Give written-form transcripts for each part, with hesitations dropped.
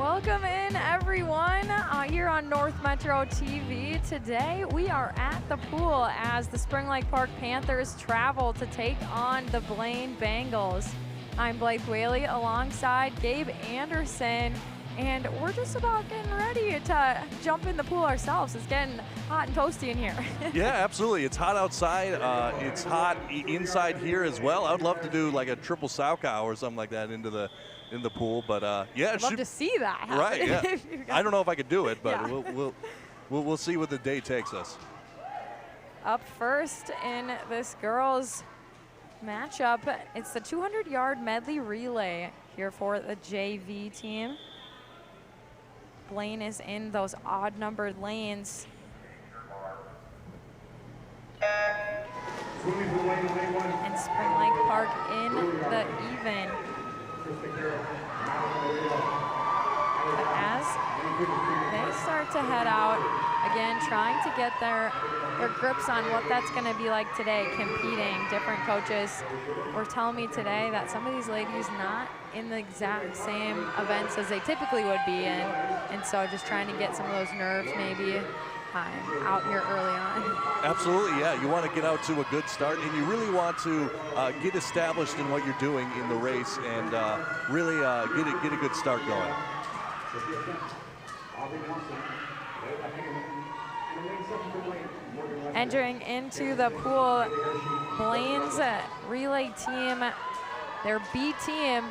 Welcome in, everyone, here on North Metro TV. Today, we are at the pool as the Spring Lake Park Panthers travel to take on the Blaine Bengals. I'm Blake Whaley alongside Gabe Anderson, and we're just about getting ready to jump in the pool ourselves. It's getting hot and toasty in here. Yeah, absolutely. It's hot outside. It's hot inside here as well. I would love to do like a triple Salchow or something like that in the pool, but yeah, I'd love to see that happen. Right, yeah. I don't know if I could do it, but yeah. we'll see what the day takes us. Up first in this girls matchup, it's the 200-yard medley relay here for the JV team. Blaine is in those odd-numbered lanes. And Spring Lake Park in the even. But as they start to head out, again, trying to get their grips on what that's going to be like today, competing. Different coaches were telling me today that some of these ladies not in the exact same events as they typically would be in, and so just trying to get some of those nerves maybe out here early on. Absolutely, yeah. You want to get out to a good start, and you really want to get established in what you're doing in the race, and really get a good start going. Entering into the pool, Blaine's relay team, their B team,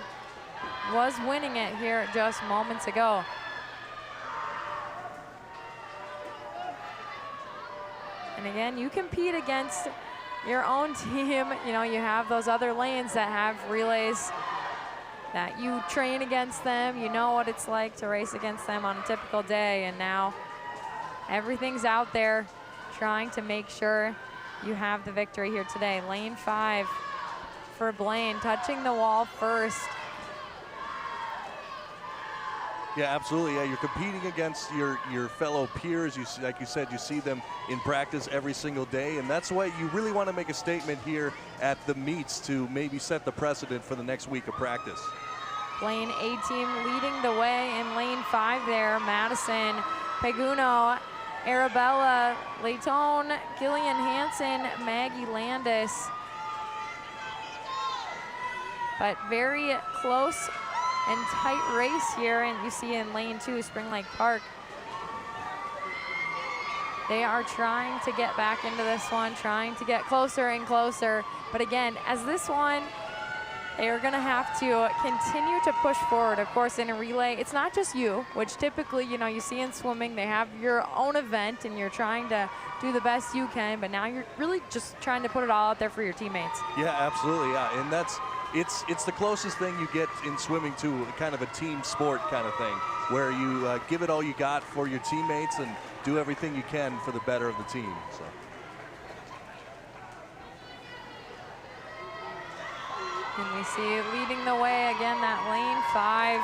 was winning it here just moments ago. And again, you compete against your own team. You know, you have those other lanes that have relays that you train against them. You know what it's like to race against them on a typical day. And now everything's out there trying to make sure you have the victory here today. Lane 5 for Blaine, touching the wall first. Yeah, absolutely. Yeah, you're competing against your fellow peers. Like you said, you see them in practice every single day, and that's why you really want to make a statement here at the meets to maybe set the precedent for the next week of practice. Blaine A team leading the way in lane 5 there. Madison, Peguno, Arabella, Laytone, Gillian Hansen, Maggie Landis. But very close and tight race here, and you see in lane 2, Spring Lake Park. They are trying to get back into this one, trying to get closer and closer. But again, as this one, they are gonna have to continue to push forward. Of course, in a relay, it's not just you, which typically, you know, you see in swimming, they have your own event and you're trying to do the best you can, but now you're really just trying to put it all out there for your teammates. Yeah, absolutely, yeah, and it's the closest thing you get in swimming to kind of a team sport kind of thing, where you give it all you got for your teammates and do everything you can for the better of the team. So. And we see leading the way again, that lane 5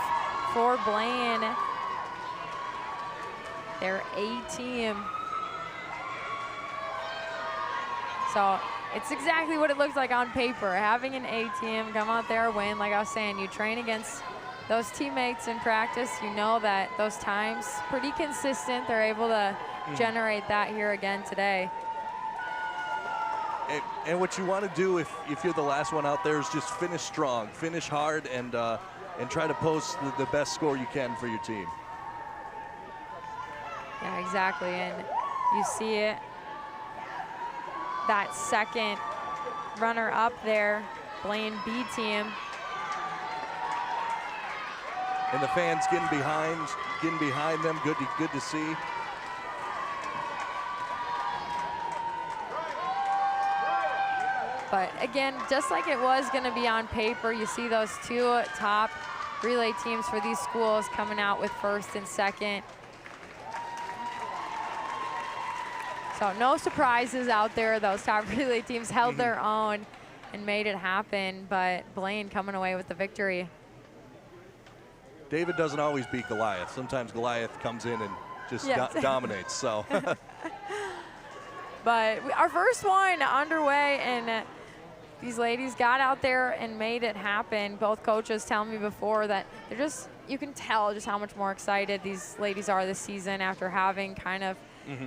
for Blaine, their A team. So it's exactly what it looks like on paper. Having an A team come out there, win, like I was saying, you train against those teammates in practice. You know that those times pretty consistent. They're able to generate that here again today. And what you want to do if you're the last one out there is just finish strong, finish hard, and try to post the best score you can for your team. Yeah, exactly, and you see it. That second runner up there, Blaine B team. And the fans getting behind them. Good to see. But again, just like it was going to be on paper, you see those two top relay teams for these schools coming out with first and second. So no surprises out there. Those top relay teams held their own and made it happen, but Blaine coming away with the victory. David doesn't always beat Goliath. Sometimes Goliath comes in and just dominates, so. But our first one underway, and these ladies got out there and made it happen. Both coaches tell me before that they're just, you can tell just how much more excited these ladies are this season after having kind of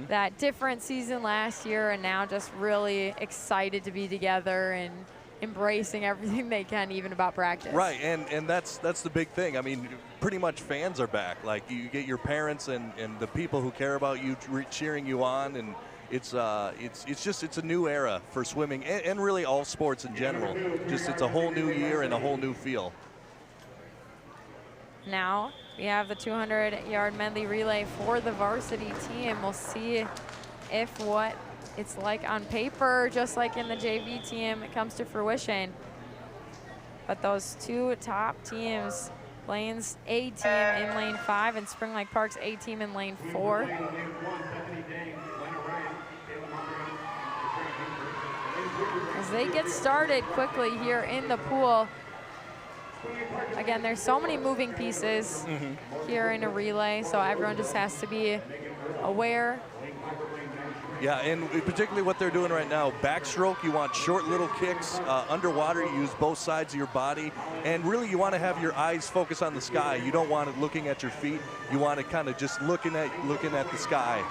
that different season last year, and now just really excited to be together and embracing everything they can, even about practice. Right, and that's the big thing. I mean, pretty much fans are back. Like, you get your parents and the people who care about you cheering you on, and it's a new era for swimming and really all sports in general. Just, it's a whole new year and a whole new feel. Now we have the 200-yard medley relay for the varsity team. We'll see if what it's like on paper, just like in the JV team, it comes to fruition. But those two top teams, Blaine's A team in lane 5 and Spring Lake Park's A team in lane 4. As they get started quickly here in the pool. Again, there's so many moving pieces here in a relay, so everyone just has to be aware. Yeah, and particularly what they're doing right now, backstroke, you want short little kicks. Underwater, you use both sides of your body. And really, you want to have your eyes focus on the sky. You don't want it looking at your feet. You want it kind of just looking at the sky.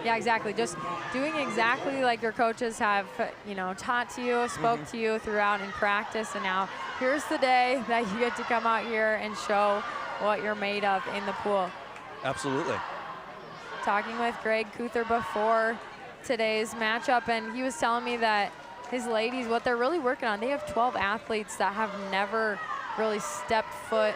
Yeah, exactly. Just doing exactly like your coaches have, you know, taught to you, spoke to you throughout in practice. And now here's the day that you get to come out here and show what you're made of in the pool. Absolutely. Talking with Greg Kuther before today's matchup, and he was telling me that his ladies, what they're really working on, they have 12 athletes that have never really stepped foot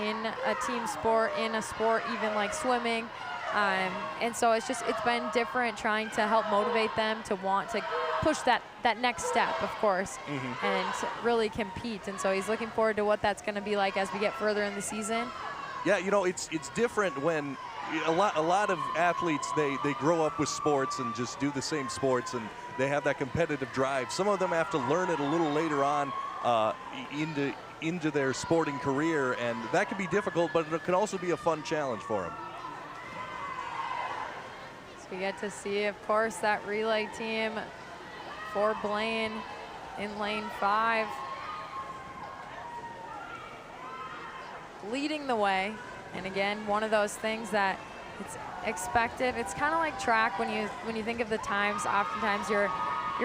in a team sport, in a sport even like swimming. And so it's been different, trying to help motivate them to want to push that next step, of course, and really compete. And so he's looking forward to what that's going to be like as we get further in the season. Yeah, you know, it's different when a lot of athletes, they grow up with sports and just do the same sports, and they have that competitive drive. Some of them have to learn it a little later on into their sporting career, and that can be difficult, but it can also be a fun challenge for them. So we get to see, of course, that relay team for Blaine in lane 5, leading the way. And again, one of those things that it's expected. It's kind of like track when you think of the times. Oftentimes you're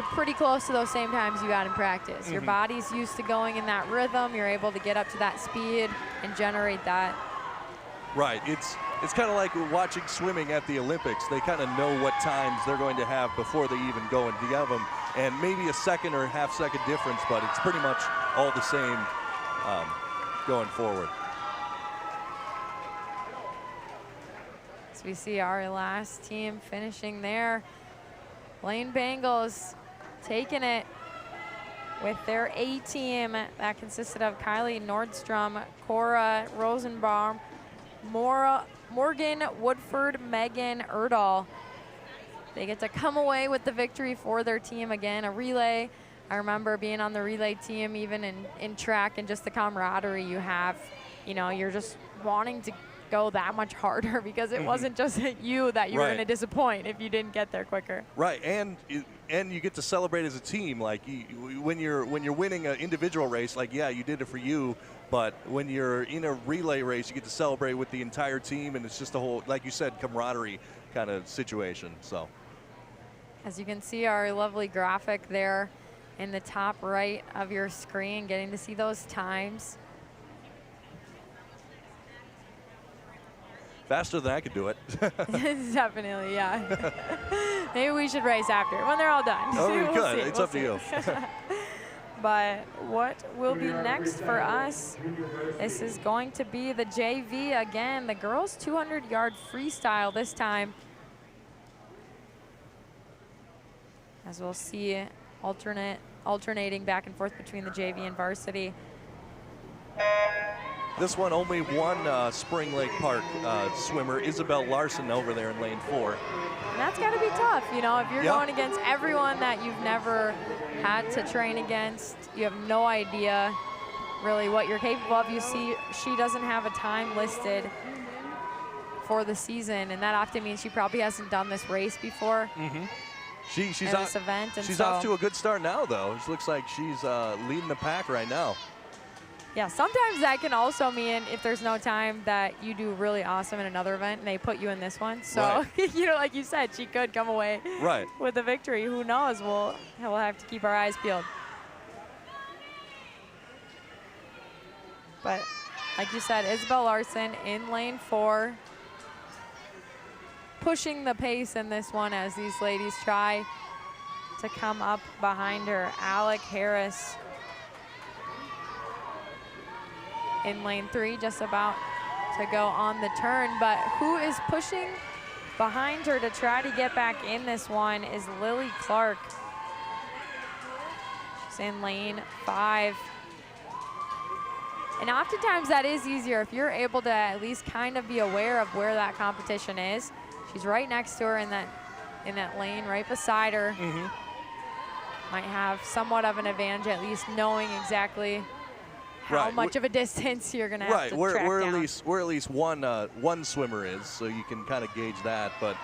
pretty close to those same times you got in practice. Your body's used to going in that rhythm. You're able to get up to that speed and generate that. Right. It's kind of like watching swimming at the Olympics. They kind of know what times they're going to have before they even go and give them, and maybe a second or half-second difference, but it's pretty much all the same going forward. We see our last team finishing there. Blaine Bengals taking it with their A team that consisted of Kylie Nordstrom, Cora Rosenbaum, Morgan Woodford, Megan Erdahl. They get to come away with the victory for their team. Again, a relay. I remember being on the relay team, even in track, and just the camaraderie you have. You know, you're just wanting to go that much harder because it wasn't just you that you were going to disappoint if you didn't get there quicker. Right, and you get to celebrate as a team. Like when you're winning an individual race, like, yeah, you did it for you, but when you're in a relay race, you get to celebrate with the entire team, and it's just a whole, like you said, camaraderie kind of situation. So, as you can see, our lovely graphic there in the top right of your screen, getting to see those times. Faster than I could do it. Definitely, yeah. Maybe we should race after when they're all done. Oh, we could. It's we'll up to you. But what will be next for us? This is going to be the JV again, the girls 200-yard freestyle this time. As we'll see alternating back and forth between the JV and varsity. This one, only one Spring Lake Park swimmer, Isabel Larson, over there in lane 4. And that's got to be tough, you know, if you're going against everyone that you've never had to train against. You have no idea really what you're capable of. You see, she doesn't have a time listed for the season, and that often means she probably hasn't done this race before. She's in this event. And she's so, off to a good start now, though. It looks like she's leading the pack right now. yeah, sometimes that can also mean if there's no time that you do really awesome in another event and they put you in this one. So, Right. you know, like you said, she could come away Right. with a victory. Who knows? We'll have to keep our eyes peeled. But like you said, Isabelle Larson in lane 4, pushing the pace in this one as these ladies try to come up behind her. Alec Harris in lane 3, just about to go on the turn, but who is pushing behind her to try to get back in this one is Lily Clark. She's in lane 5. And oftentimes that is easier if you're able to at least kind of be aware of where that competition is. She's right next to her in that lane, right beside her. Might have somewhat of an advantage, at least knowing exactly how much of a distance you're gonna have to track down. Where at least one swimmer is, so you can kind of gauge that. But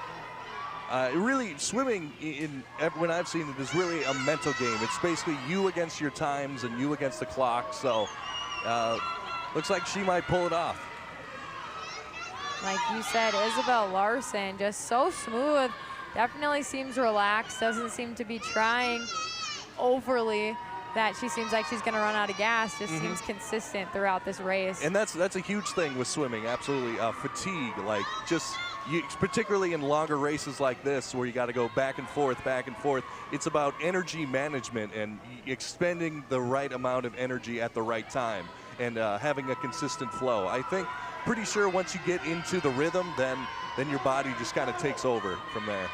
really, swimming when I've seen it is really a mental game. It's basically you against your times and you against the clock. So looks like she might pull it off. Like you said, Isabelle Larson, just so smooth. Definitely seems relaxed, doesn't seem to be trying overly that she seems like she's gonna run out of gas, just seems consistent throughout this race. And that's a huge thing with swimming, absolutely. Fatigue, like particularly in longer races like this where you gotta go back and forth. It's about energy management and expending the right amount of energy at the right time and having a consistent flow. I think, pretty sure once you get into the rhythm, then your body just kind of takes over from there.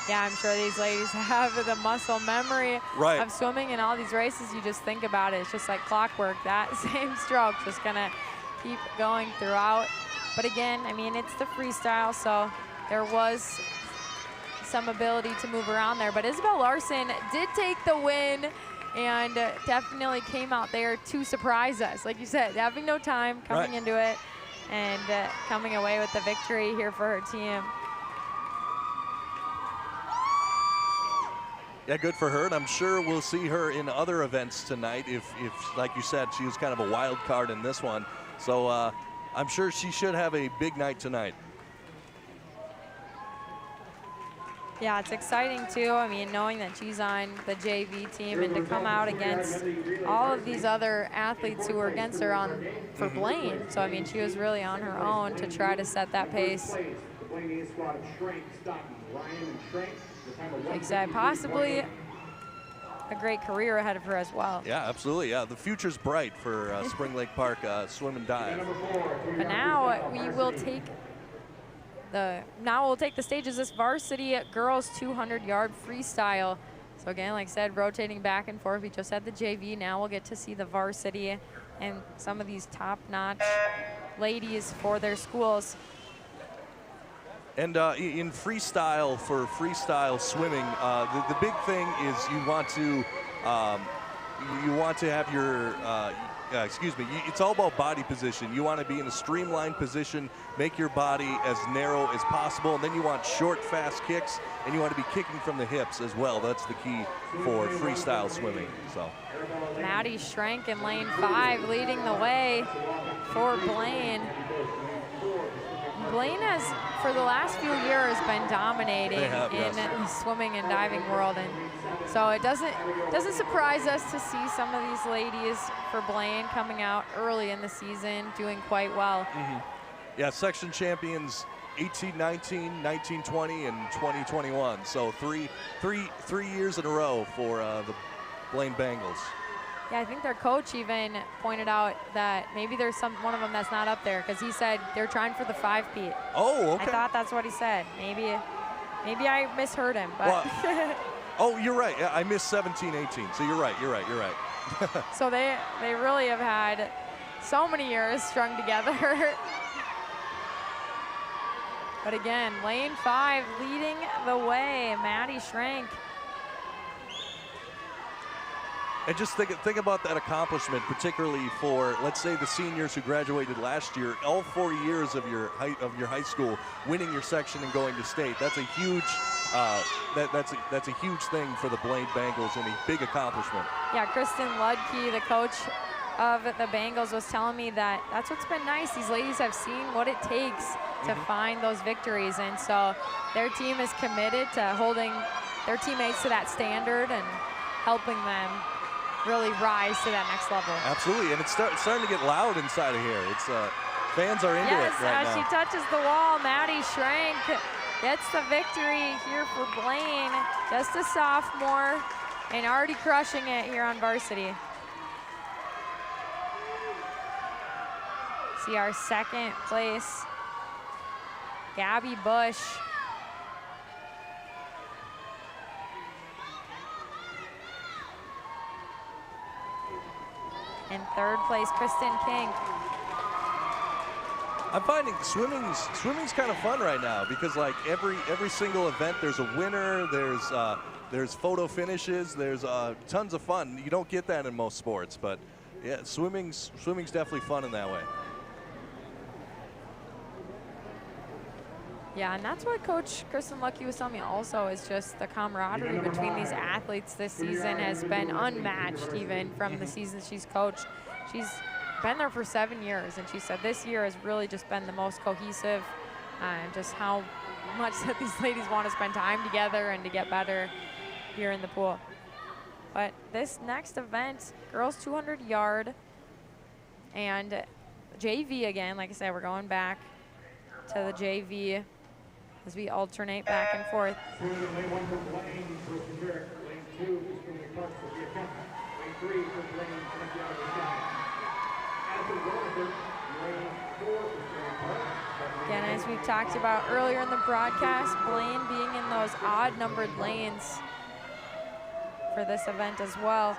Yeah, I'm sure these ladies have the muscle memory of swimming in all these races. You just think about it. It's just like clockwork. That same stroke just going to keep going throughout. But again, I mean, it's the freestyle, so there was some ability to move around there. But Isabelle Larson did take the win and definitely came out there to surprise us. Like you said, having no time, coming into it, and coming away with the victory here for her team. Yeah, good for her, and I'm sure we'll see her in other events tonight if like you said, she was kind of a wild card in this one. So I'm sure she should have a big night tonight. Yeah, it's exciting too. I mean, knowing that she's on the JV team and to come out against all of these other athletes who were against her for Blaine. So, I mean, she was really on her own to try to set that pace. Like I said, possibly a great career ahead of her as well. Yeah, absolutely. Yeah, the future's bright for Spring Lake Park swim and dive. But now we'll take the stage as this varsity girls 200-yard freestyle. So again, like I said, rotating back and forth. We just had the JV. Now we'll get to see the varsity and some of these top-notch ladies for their schools. And in freestyle, for freestyle swimming, the big thing is you want to have your it's all about body position. You want to be in a streamlined position, make your body as narrow as possible, and then you want short, fast kicks, and you want to be kicking from the hips as well. That's the key for freestyle swimming. So, Maddie Shrink in lane 5 leading the way for Blaine. Blaine has, for the last few years, been dominating in the swimming and diving world, and so it doesn't surprise us to see some of these ladies for Blaine coming out early in the season, doing quite well. Yeah, section champions 18-19, 19-20, and 20-21. So three years in a row for the Blaine Bengals. Yeah, I think their coach even pointed out that maybe there's one of them that's not up there because he said they're trying for the 5-peat. Oh, okay. I thought that's what he said. Maybe I misheard him, but. Well, oh, you're right. Yeah, I missed 17-18. So you're right. So they really have had so many years strung together. But again, lane 5 leading the way, Maddie Shrink. And just think about that accomplishment, particularly for, let's say, the seniors who graduated last year. All 4 years of your high school, winning your section and going to state. That's a huge that's a huge thing for the Blaine Bengals and a big accomplishment. Yeah, Kristen Ludke, the coach of the Bengals, was telling me that that's what's been nice. These ladies have seen what it takes to find those victories, and so their team is committed to holding their teammates to that standard and helping them really rise to that next level. Absolutely, and it's starting to get loud inside of here. It's fans are into it right now. Yes, she touches the wall. Maddie Shrink gets the victory here for Blaine. Just a sophomore and already crushing it here on varsity. See our second place, Gabby Bush. In third place, Kristen King. I'm finding swimming's kind of fun right now because like every single event there's a winner, there's photo finishes, there's tons of fun. You don't get that in most sports, but yeah, swimming's definitely fun in that way. Yeah, and that's what Coach Kristen Lucky was telling me also, is just the camaraderie between these athletes this season has been unmatched even from the seasons she's coached. She's been there for 7 years, and she said this year has really just been the most cohesive, and just how much that these ladies want to spend time together and to get better here in the pool. But this next event, girls 200 yard and JV again. Like I said, we're going back to the JV as we alternate back and forth. Again, as we talked about earlier in the broadcast, Blaine being in those odd numbered lanes for this event as well.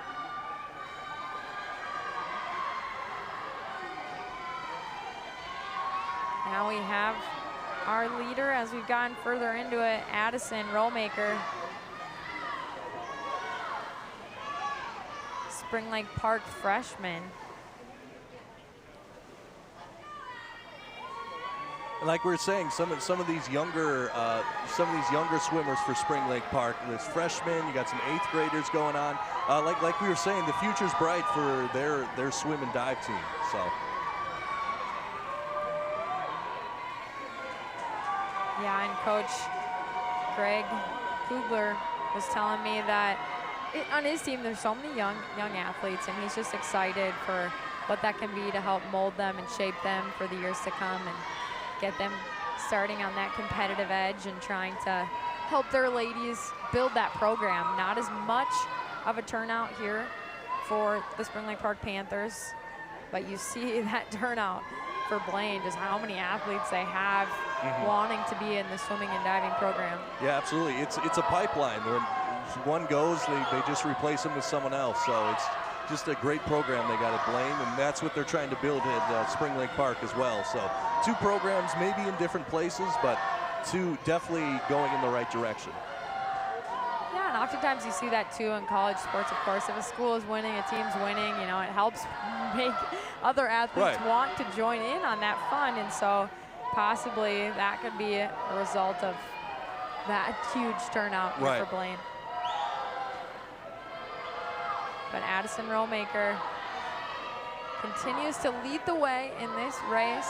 Now we have our leader as we've gotten further into it, Addison Rollmaker. Spring Lake Park freshman. And like we were saying, some of these younger swimmers for Spring Lake Park. There's freshmen, you got some 8th graders going on. Like we were saying, the future's bright for their swim and dive team. So. Yeah, and Coach Greg Kugler was telling me that on his team there's so many young athletes, and he's just excited for what that can be to help mold them and shape them for the years to come and get them starting on that competitive edge and trying to help their ladies build that program. Not as much of a turnout here for the Spring Lake Park Panthers, but you see that turnout for Blaine, just how many athletes they have wanting to be in the swimming and diving program. Yeah, absolutely. It's a pipeline. When one goes, they just replace them with someone else. So it's just a great program they got at Blaine, and that's what they're trying to build at Spring Lake Park as well. So 2 programs maybe in different places, but 2 definitely going in the right direction. Yeah, and oftentimes you see that too in college sports, of course. If a school is winning, a team's winning, you know, it helps make other athletes want to join in on that fun. And so possibly that could be a result of that huge turnout here for Blaine. But Addison Rollmaker continues to lead the way in this race.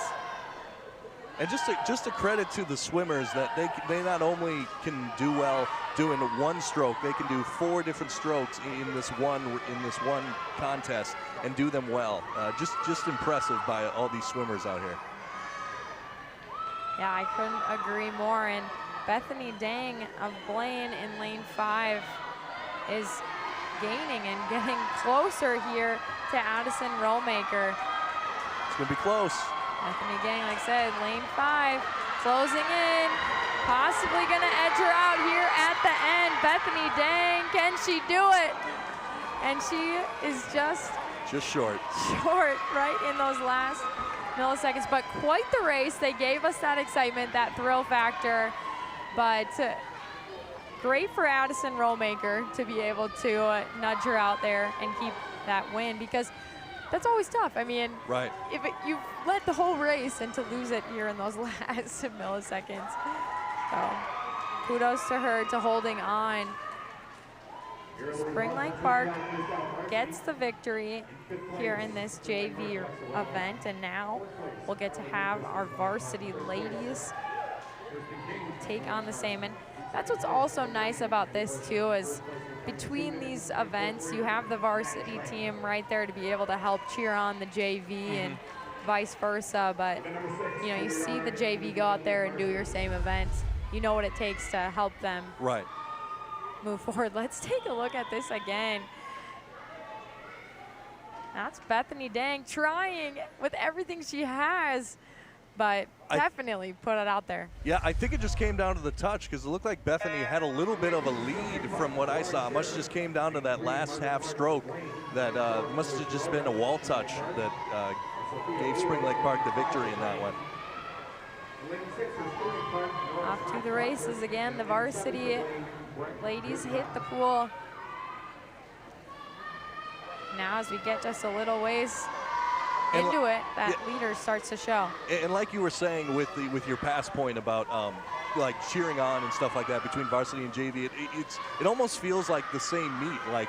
And just a credit to the swimmers that they not only can do well doing 1 stroke, they can do 4 different strokes in this one contest and do them well. Just impressive by all these swimmers out here. Yeah, I couldn't agree more. And Bethany Dang of Blaine in lane 5 is gaining and getting closer here to Addison Rollmaker. It's gonna be close. Bethany Dang, like I said, lane 5, closing in, possibly gonna edge her out here at the end. Bethany Dang, can she do it? And she is just short right in those last milliseconds, but quite the race. They gave us that excitement, that thrill factor, but great for Addison Rollmaker to be able to nudge her out there and keep that win, because that's always tough. I mean, right. If you led the whole race and to lose it here in those last milliseconds. So kudos to her to holding on. Spring Lake Park gets the victory here in this JV event, and now we'll get to have our varsity ladies take on the same. And that's what's also nice about this too, is between these events, you have the varsity team right there to be able to help cheer on the JV and vice versa. But you know, you see the JV go out there and do your same events. You know what it takes to help them move forward. Let's take a look at this again. That's Bethany Dang trying with everything she has, but definitely put it out there. Yeah, I think it just came down to the touch, because it looked like Bethany had a little bit of a lead from what I saw. It must have just came down to that last half stroke that must have just been a wall touch that gave Spring Lake Park the victory in that one. Off to the races again. The varsity ladies hit the pool. Now as we get just a little ways into it, that leader starts to show. And like you were saying with your past point about like cheering on and stuff like that between varsity and JV, it almost feels like the same meet. Like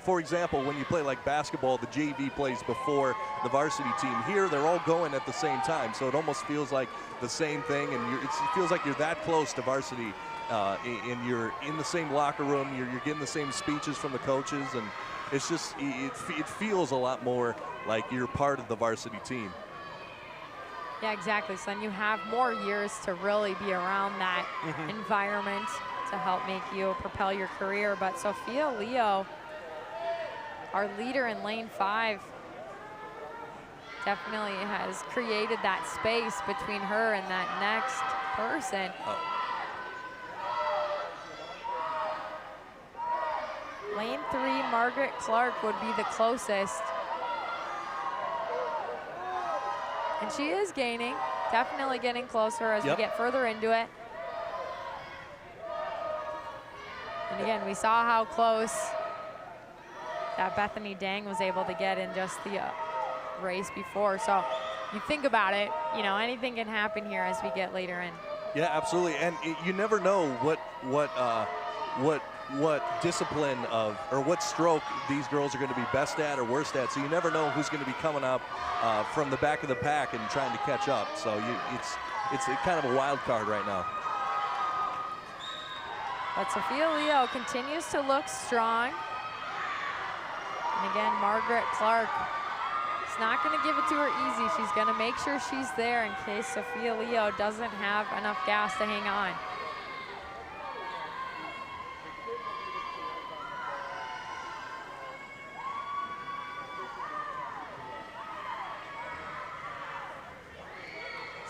for example, when you play like basketball, the JV plays before the varsity team. Here, they're all going at the same time, so it almost feels like the same thing, and it feels like you're that close to varsity, and you're in the same locker room, you're getting the same speeches from the coaches, and it's just, it feels a lot more like you're part of the varsity team. Yeah, exactly. So then you have more years to really be around that environment to help make you propel your career. But Sophia Leo, our leader in lane 5, definitely has created that space between her and that next person. Lane 3, Margaret Clark would be the closest. And she is gaining, definitely getting closer as we get further into it. And again, we saw how close that Bethany Dang was able to get in just the race before. So you think about it, you know, anything can happen here as we get later in. Yeah, absolutely. And you never know what discipline or what stroke these girls are going to be best at or worst at. So you never know who's going to be coming up from the back of the pack and trying to catch up. So it's kind of a wild card right now. But Sophia Leo continues to look strong. And again, Margaret Clark is not going to give it to her easy. She's going to make sure she's there in case Sophia Leo doesn't have enough gas to hang on.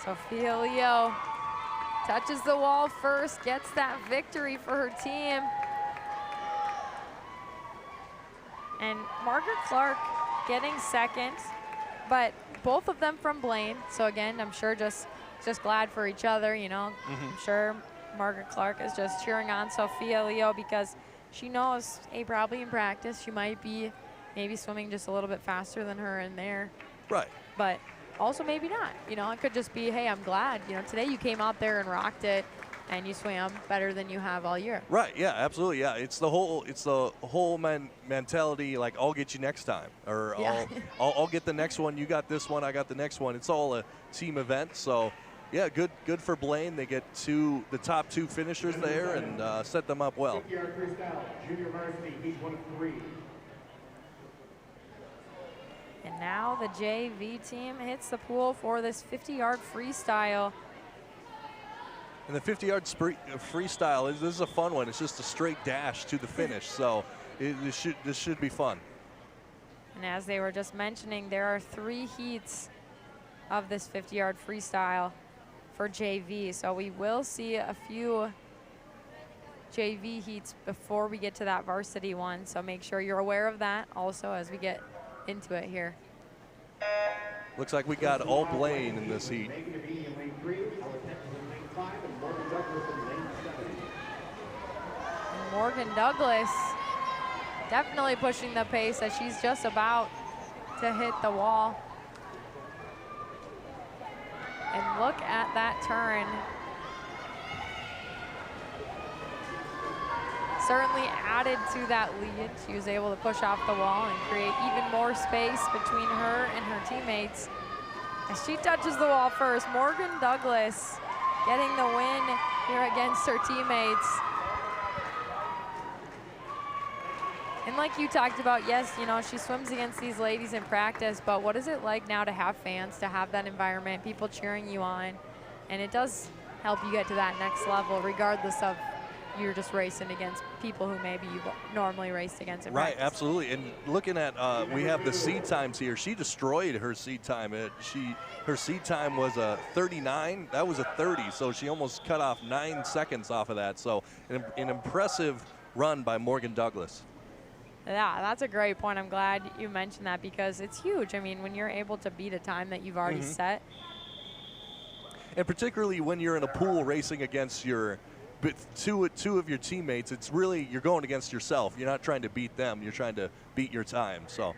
Sophia Leo touches the wall first, gets that victory for her team. And Margaret Clark getting second, but both of them from Blaine. So again, I'm sure just glad for each other, you know. I'm sure Margaret Clark is just cheering on Sophia Leo because she knows, hey, probably in practice, she might be maybe swimming just a little bit faster than her in there. Right. But also maybe not, you know, it could just be, hey, I'm glad, you know, today you came out there and rocked it and you swam better than you have all year. Right, yeah, absolutely, yeah. It's the whole mentality, like, I'll get you next time, or I'll get the next one, you got this one, I got the next one. It's all a team event, so yeah, good for Blaine. They get the top 2 finishers there and set them up well. Junior Varsity, heat 1 of 3. And now the JV team hits the pool for this 50-yard freestyle. And the 50-yard freestyle, this is a fun one. It's just a straight dash to the finish, so this should be fun. And as they were just mentioning, there are 3 heats of this 50-yard freestyle for JV. So we will see a few JV heats before we get to that varsity one. So make sure you're aware of that also as we get into it here. Looks like we got all Blaine in this heat. Morgan Douglas definitely pushing the pace as she's just about to hit the wall. And look at that turn. Certainly added to that lead. She was able to push off the wall and create even more space between her and her teammates. As she touches the wall first, Morgan Douglas getting the win here against her teammates. And like you talked about, yes, you know, she swims against these ladies in practice, but what is it like now to have fans, to have that environment, people cheering you on? And it does help you get to that next level, regardless of you're just racing against people who maybe you've normally raced against in practice. Right, absolutely. And looking at, we have the seed times here. She destroyed her seed time. Her seed time was a 39. That was a 30, so she almost cut off 9 seconds off of that. So an impressive run by Morgan Douglas. Yeah, that's a great point. I'm glad you mentioned that because it's huge. I mean, when you're able to beat a time that you've already set. And particularly when you're in a pool racing against your two of your teammates, it's really, you're going against yourself. You're not trying to beat them. You're trying to beat your time. So.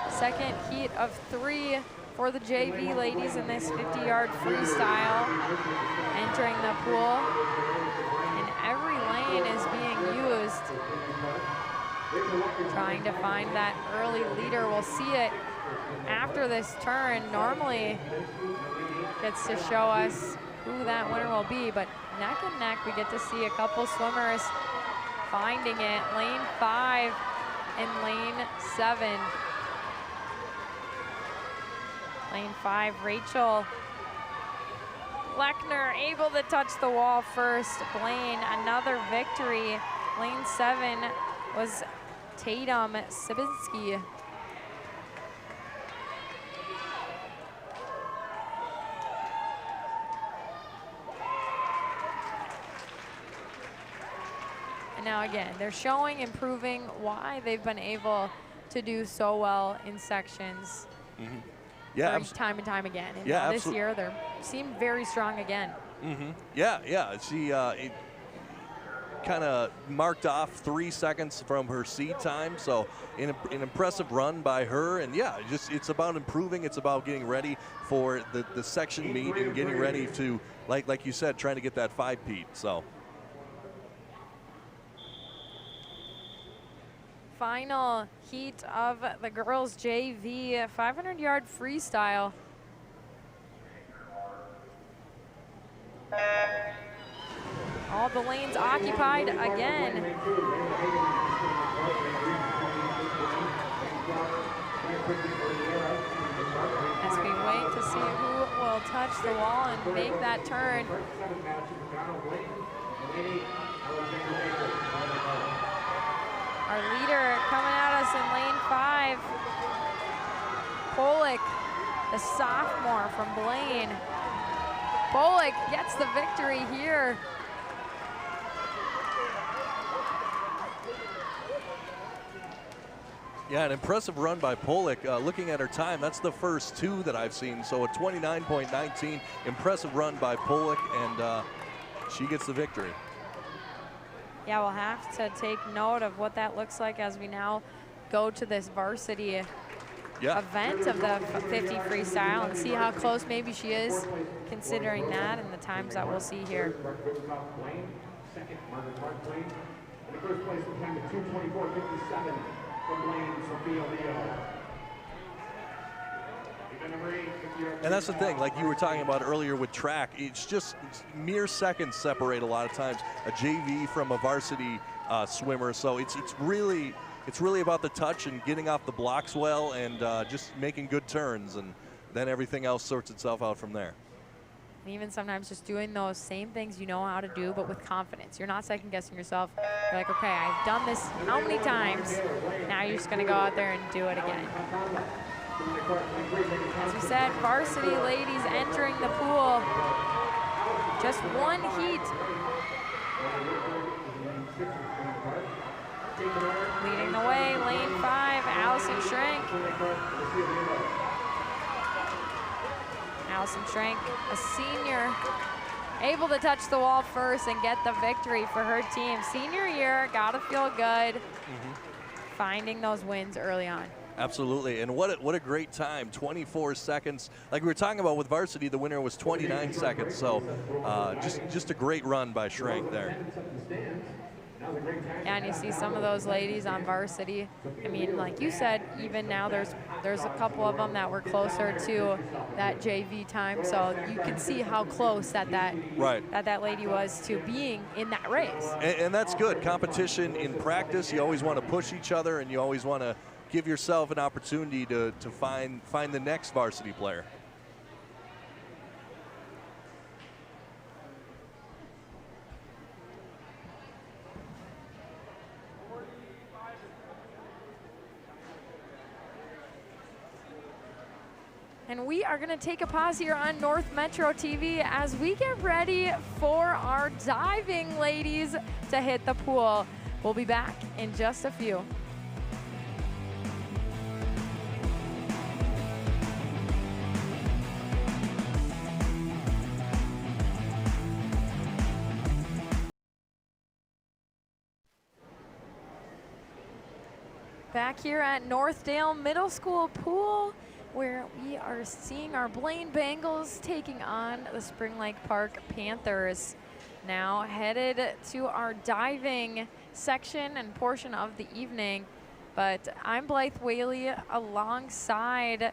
Second heat of 3 for the JV ladies in this 50-yard freestyle. Entering the pool. And every lane is being used. Trying to find that early leader. We'll see it after this turn. Normally gets to show us who that winner will be, but neck and neck, we get to see a couple swimmers finding it. Lane 5 and lane 7. Lane 5, Rachel Lechner able to touch the wall first. Blaine, another victory. Lane 7 was Tatum Sibinski. And now again, they're showing, improving why they've been able to do so well in sections. Yeah, time and time again. And yeah, this year they seem very strong again. Yeah. She kind of marked off 3 seconds from her seed time, so an impressive run by her. And yeah, it's about improving. It's about getting ready for the section meet and getting ready to, like you said, trying to get that 5-peat. So. Final heat of the girls JV 500-yard freestyle. All the lanes occupied again. As we wait to see who will touch the wall and make that turn. Our leader coming at us in lane 5. Pollock, the sophomore from Blaine. Pollock gets the victory here. Yeah, an impressive run by Pollock. Looking at her time, that's the first 2 that I've seen. So a 29.19, impressive run by Pollock, and she gets the victory. Yeah, we'll have to take note of what that looks like as we now go to this varsity event of the 50 freestyle and see how close maybe she is, considering that and the times that we'll see here. Second, Margaret Clark Blaine. In the first place, the time of 2:24.57 from Blaine, Sophia Leo. And that's the thing, like you were talking about earlier with track, it's mere seconds separate a lot of times a JV from a varsity swimmer. So it's really about the touch and getting off the blocks well and just making good turns, and then everything else sorts itself out from there. And even sometimes just doing those same things you know how to do, but with confidence. You're not second guessing yourself. You're like, okay, I've done this how many times? Now you're just gonna go out there and do it again. As we said, varsity ladies entering the pool. Just one heat. Leading the way, lane 5, Allison Shrink. Allison Shrink, a senior able to touch the wall first and get the victory for her team. Senior year, gotta feel good. Finding those wins early on. Absolutely, and what a great time, 24 seconds. Like we were talking about with Varsity, the winner was 29 seconds, so just a great run by Shrink there. Yeah, and you see some of those ladies on Varsity. I mean, like you said, even now there's a couple of them that were closer to that JV time, so you can see how close that lady was to being in that race. And that's good. Competition in practice, you always want to push each other, and you always want to give yourself an opportunity to find the next Varsity player. And we are going to take a pause here on North Metro TV as we get ready for our diving ladies to hit the pool. We'll be back in just a few. Back here at Northdale Middle School pool, where we are seeing our Blaine Bengals taking on the Spring Lake Park Panthers. Now headed to our diving section and portion of the evening, but I'm Blythe Whaley alongside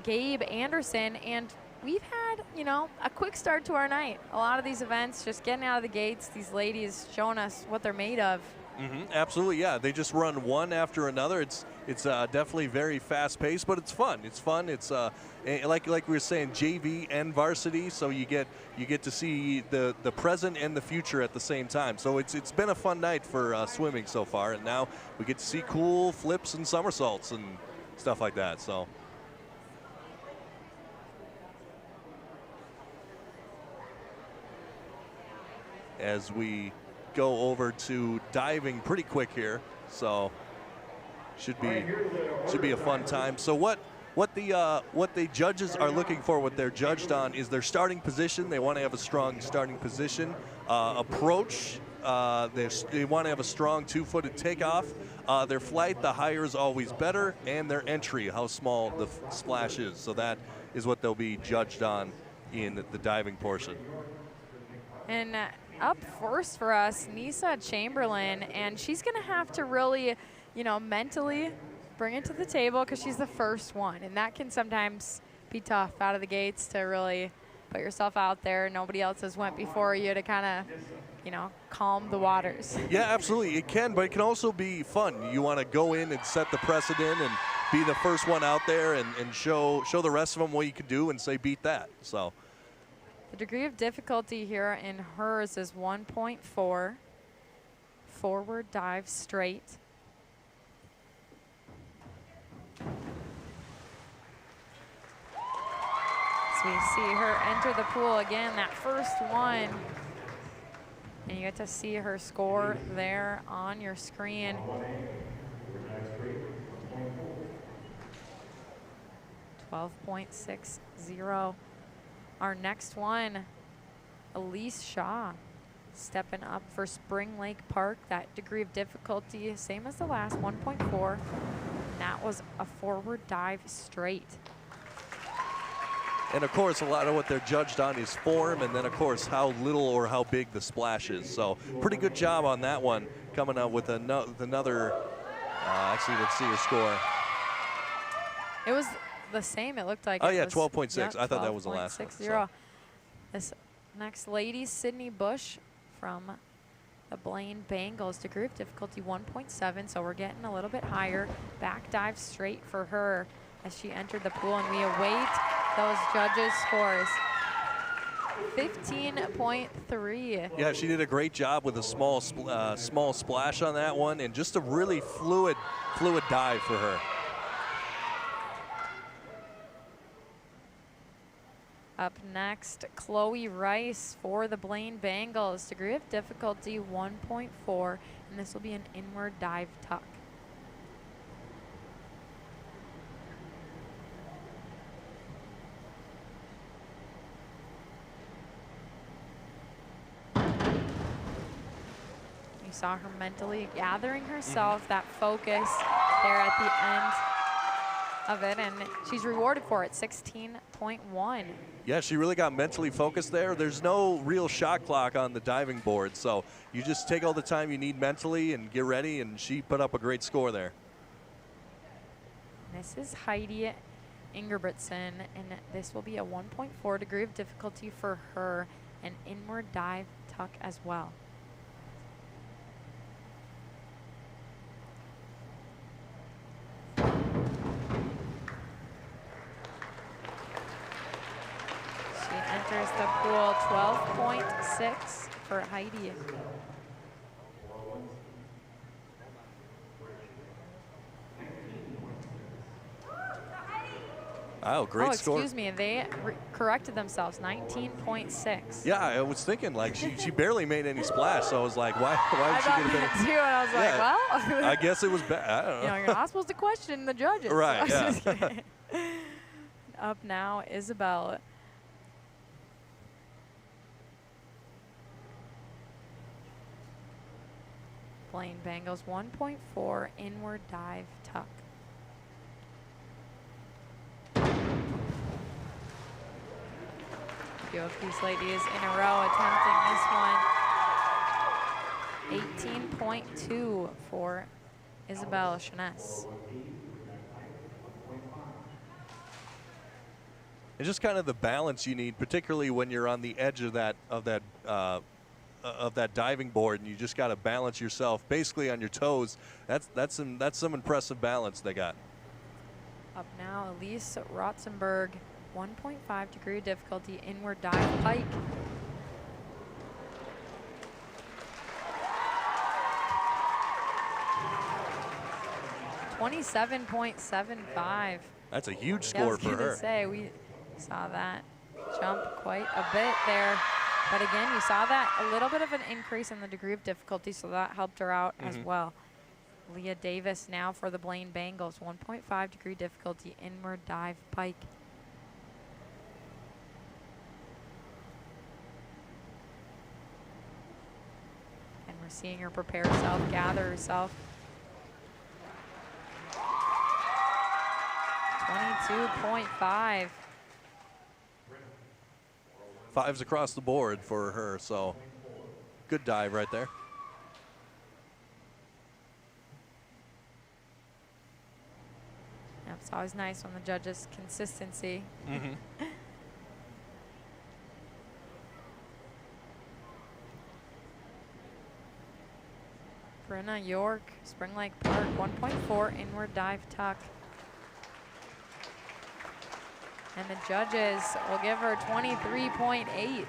Gabe Anderson, and we've had, you know, a quick start to our night. A lot of these events just getting out of the gates, these ladies showing us what they're made of. Absolutely, yeah. They just run one after another. It's definitely very fast-paced, but it's fun. It's fun. It's like we were saying, JV and Varsity, so you get to see the present and the future at the same time. So it's been a fun night for swimming so far, and now we get to see cool flips and somersaults and stuff like that. So. As we go over to diving pretty quick here, so should be a fun time. So what the judges are looking for, what they're judged on, is their starting position. They want to have a strong starting position. Approach, they want to have a strong two-footed takeoff. Their flight, the higher is always better, and their entry, how small the splash is. So that is what they'll be judged on in the diving portion. And up first for us, Nisa Chamberlain, and she's going to have to really, you know, mentally bring it to the table because she's the first one, and that can sometimes be tough out of the gates to really put yourself out there. Nobody else has went before you to kind of, you know, calm the waters. Yeah, absolutely. It can, but it can also be fun. You want to go in and set the precedent and be the first one out there and show the rest of them what you can do and say, beat that. So. The degree of difficulty here in hers is 1.4. Forward dive straight. So we see her enter the pool again, that first one. And you get to see her score there on your screen. 12.60. Our next one, Elise Shaw, stepping up for Spring Lake Park. That degree of difficulty, same as the last, 1.4. That was a forward dive straight. And of course, a lot of what they're judged on is form, and then of course how little or how big the splash is. So pretty good job on that one, coming out with another. Actually, let's see your score. It was the same, it looked like. Oh yeah, 12.6. Yep, I thought that was the last one. So. This next lady, Sydney Bush from the Blaine Bengals, degree of difficulty 1.7, so we're getting a little bit higher. Back dive straight for her as she entered the pool, and we await those judges' scores. 15.3. Yeah, she did a great job with a small splash on that one, and just a really fluid dive for her. Up next, Chloe Rice for the Blaine Bengals. Degree of difficulty 1.4, and this will be an inward dive tuck. saw her mentally gathering herself, that focus there at the end of it, and she's rewarded for it, 16.1. Yeah, she really got mentally focused there. There's no real shot clock on the diving board, so you just take all the time you need mentally and get ready, and she put up a great score there. This is Heidi Ingerbritson, and this will be a 1.4 degree of difficulty for her, an inward dive tuck as well. She enters the pool 12.6 for Heidi. Wow, great score. Excuse me, they corrected themselves, 19.6. Yeah, I was thinking, like, she barely made any splash, so I was like, why did she get a that bit? too, and I was like, well. I guess it was bad. I don't know. You know, you're not supposed to question the judges. Right, So yeah. Up now, Isabelle. Blaine Bengals 1.4 inward dive tuck. A few of these ladies in a row attempting this one. 18.2 for Isabelle Chestnuts. It's just kind of the balance you need, particularly when you're on the edge of that diving board, and you just got to balance yourself basically on your toes. That's some impressive balance they got. Up now, Elise Rotzenberg, 1.5 degree difficulty inward dive pike. .75. That's a huge score for her. I was gonna say, we saw that jump quite a bit there. But again, you saw that a little bit of an increase in the degree of difficulty, so that helped her out as well. Leah Davis now for the Blaine Bengals, 1.5 degree difficulty inward dive pike. And we're seeing her prepare herself, gather herself. 22.5. Fives across the board for her, so good dive right there. Yep, it's always nice when the judges consistency. Brenna York, Spring Lake Park, 1.4 inward dive tuck. And the judges will give her 23.8.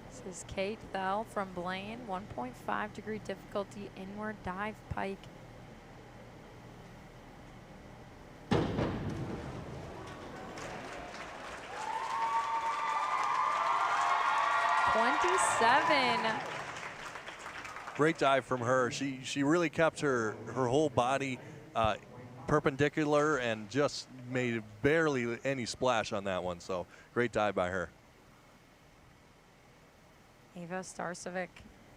This is Kate Thel from Blaine, 1.5 degree difficulty inward dive pike. Great dive from her. She really kept her whole body perpendicular and just made barely any splash on that one. So great dive by her. Ava Starcevic,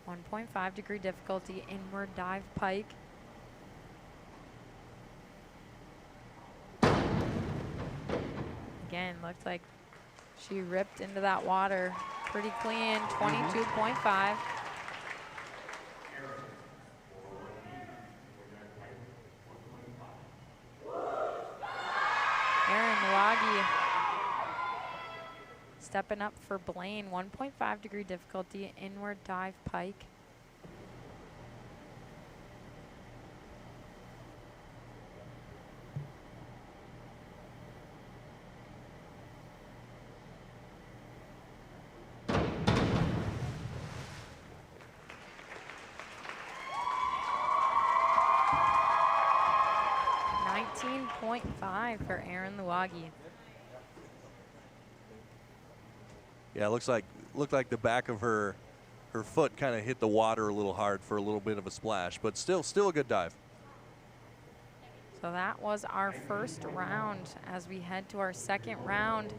1.5 degree difficulty inward dive pike. Again, looked like she ripped into that water pretty clean, 22.5. Stepping up for Blaine, 1.5 degree difficulty inward dive pike. .5 for Erin Luagi. Yeah, looked like the back of her her foot kind of hit the water a little hard for a little bit of a splash, but still a good dive. So that was our first round. As we head to our second round,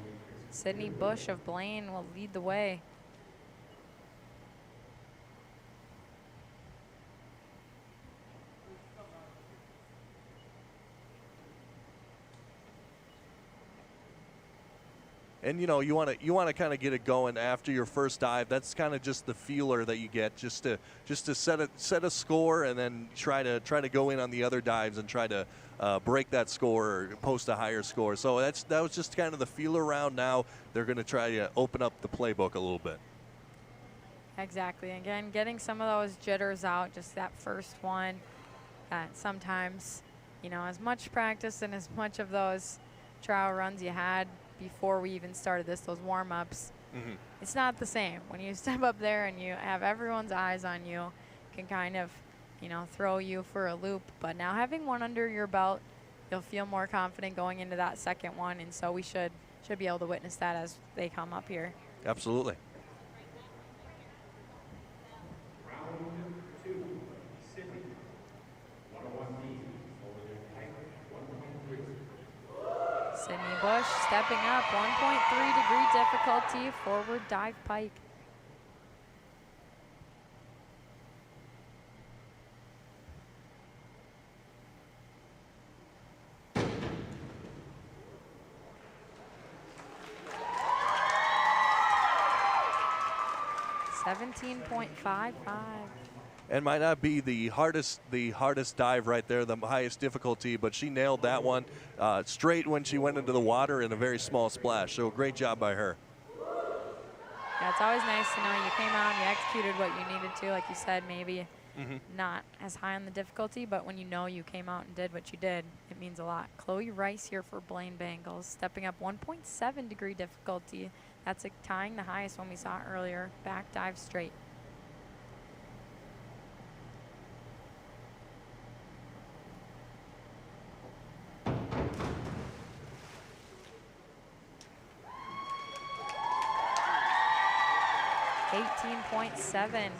Sydney Bush of Blaine will lead the way. And you know, you want to kind of get it going after your first dive. That's kind of just the feeler that you get, just to set a score, and then try to go in on the other dives and try to break that score or post a higher score. So that was just kind of the feeler round. Now they're going to try to open up the playbook a little bit. Exactly. Again, getting some of those jitters out, just that first one. Sometimes, you know, as much practice and as much of those trial runs you had before we even started this, those warm-ups, it's not the same. When you step up there and you have everyone's eyes on you, it can kind of, you know, throw you for a loop. But now having one under your belt, you'll feel more confident going into that second one, and so we should be able to witness that as they come up here. Absolutely. Round 2, Sydney. 101D over their height, 1.3. Sydney Bush stepping up, 1.3 degree difficulty, forward dive pike. .55. And might not be the hardest dive right there, the highest difficulty, but she nailed that one straight when she went into the water in a very small splash. So great job by her. Yeah, it's always nice to know you came out and you executed what you needed to. Like you said, maybe not as high on the difficulty, but when you know you came out and did what you did, it means a lot. Chloe Rice here for Blaine Bengals, stepping up 1.7 degree difficulty. That's tying the highest one we saw earlier. Back dive straight. .7. And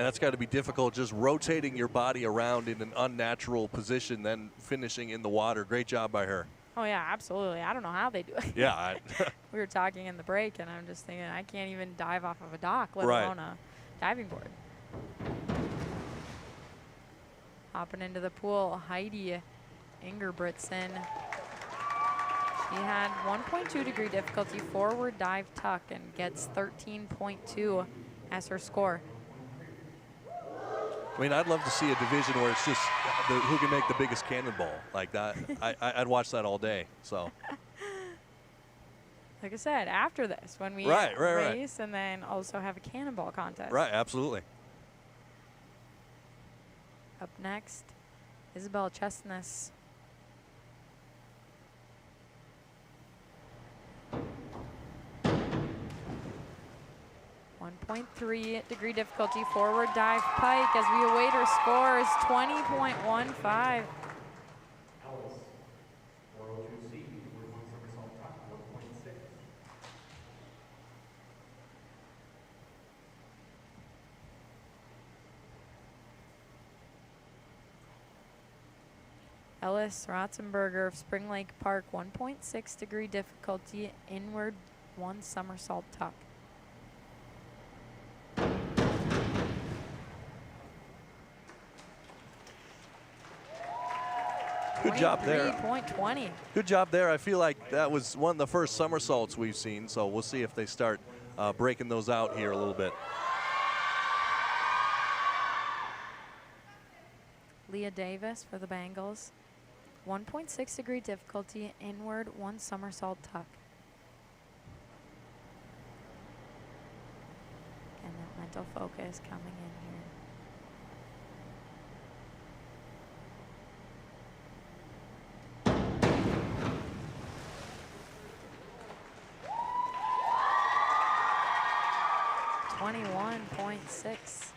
that's got to be difficult, just rotating your body around in an unnatural position, then finishing in the water. Great job by her. Oh, yeah, absolutely. I don't know how they do it. Yeah. We were talking in the break, and I'm just thinking, I can't even dive off of a dock, let alone a diving board. Hopping into the pool, Heidi Ingerbritson. She had 1.2 degree difficulty forward dive tuck and gets 13.2 as her score. I mean, I'd love to see a division where it's just who can make the biggest cannonball like that. I'd watch that all day. So, like I said, after this, when we race and then also have a cannonball contest. Right, absolutely. Up next, Isabel Chestnuts. 1.3 degree difficulty forward dive pike as we await her scores, 20.15. Alice, 402C, 41 somersault top, 1.6. Elise Rotzenberger of Spring Lake Park, 1.6 degree difficulty inward 1 somersault tuck. Good job there. 23.20. Good job there. I feel like that was one of the first somersaults we've seen, so we'll see if they start breaking those out here a little bit. Leah Davis for the Bengals, 1.6 degree difficulty inward 1 somersault tuck. And that mental focus coming in here. .6.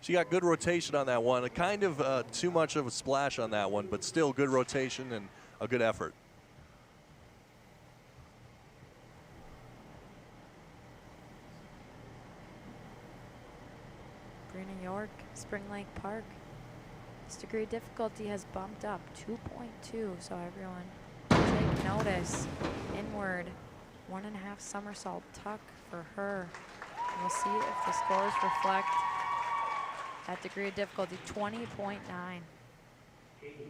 She got good rotation on that one. Kind of too much of a splash on that one, but still good rotation and a good effort. Spring Lake Park. This degree of difficulty has bumped up 2.2, so everyone take notice. Inward, 1.5 somersault tuck for her. And we'll see if the scores reflect that degree of difficulty, 20.9.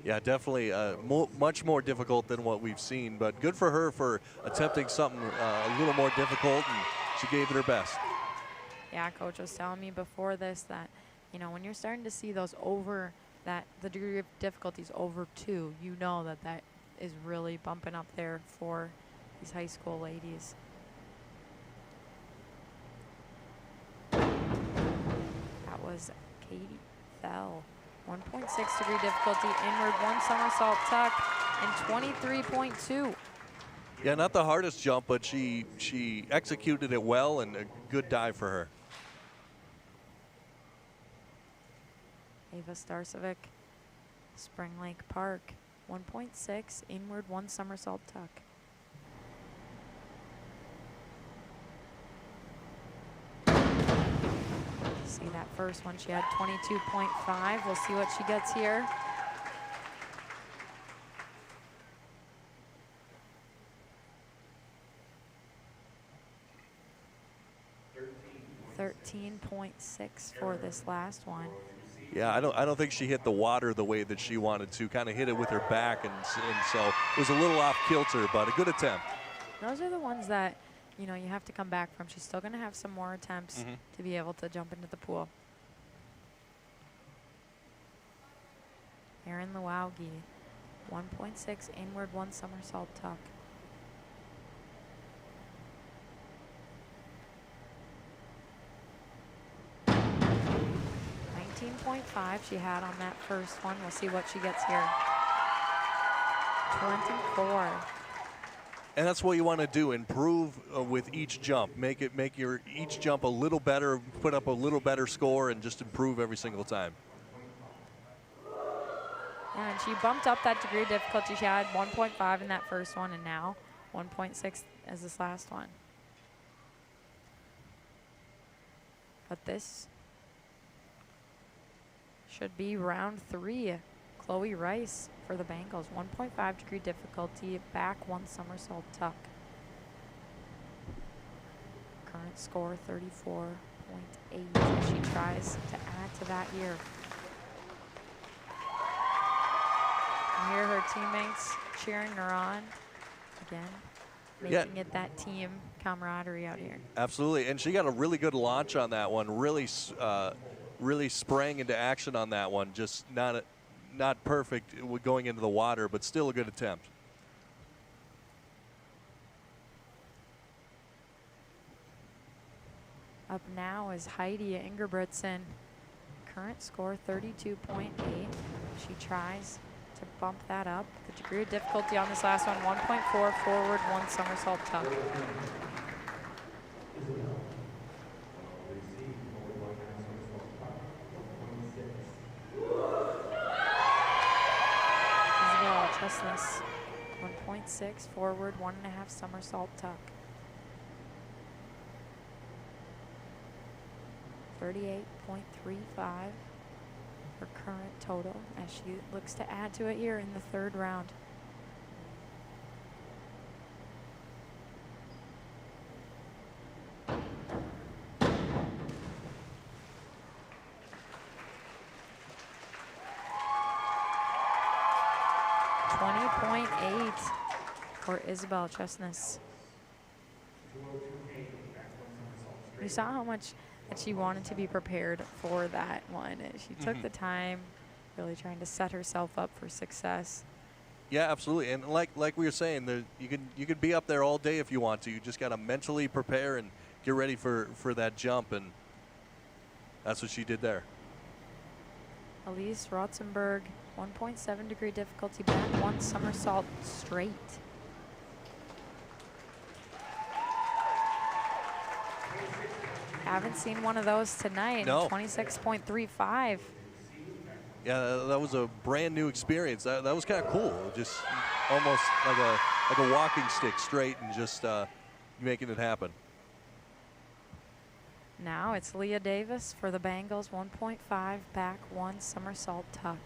Yeah, definitely much more difficult than what we've seen, but good for her for attempting something a little more difficult, and she gave it her best. Yeah, Coach was telling me before this that, you know, when you're starting to see those the degree of difficulty is over 2, you know that that is really bumping up there for these high school ladies. That was Katie Thel. 1.6 degree difficulty, inward 1 somersault tuck, and 23.2. Yeah, not the hardest jump, but she executed it well, and a good dive for her. Ava Starcevic, Spring Lake Park, 1.6, inward 1 somersault tuck. See that first one, she had 22.5. We'll see what she gets here. .6 for this last one. Yeah, I don't think she hit the water the way that she wanted to. Kind of hit it with her back, and so it was a little off kilter, but a good attempt. Those are the ones that, you know, you have to come back from. She's still going to have some more attempts to be able to jump into the pool. Erin Lewowski, 1.6, inward 1 somersault tuck. .5 she had on that first one. We'll see what she gets here. 24. And that's what you want to do, improve with each jump. Make your each jump a little better, put up a little better score, and just improve every single time. Yeah, and she bumped up that degree of difficulty. She had 1.5 in that first one, and now 1.6 as this last one. But this should be round 3. Chloe Rice for the Bengals, 1.5 degree difficulty, back 1 somersault tuck. Current score 34.8 as she tries to add to that here. You hear her teammates cheering her on again, making it that team camaraderie out here. Absolutely, and she got a really good launch on that one. Really sprang into action on that one. Just not perfect going into the water, but still a good attempt. Up now is Heidi Ingerbertson. Current score 32.8. She tries to bump that up. The degree of difficulty on this last one, 1.4, forward 1 somersault tuck. Isabelle Chestnuts, 1.6, forward 1.5 somersault tuck. 38.35 her current total as she looks to add to it here in the 3rd round. .8 for Isabelle Chestnuts. You saw how much that she wanted to be prepared for that one. She took the time, really trying to set herself up for success. Yeah, absolutely. And like we were saying, you could be up there all day if you want to. You just got to mentally prepare and get ready for that jump, and that's what she did there. Elise Rotzenberg, 1.7 degree difficulty, back 1 somersault straight. Haven't seen one of those tonight. No. 26.35. Yeah, that was a brand new experience. That was kind of cool. Just almost like a walking stick straight and just making it happen. Now it's Leah Davis for the Bengals, 1.5, back 1, somersault tuck.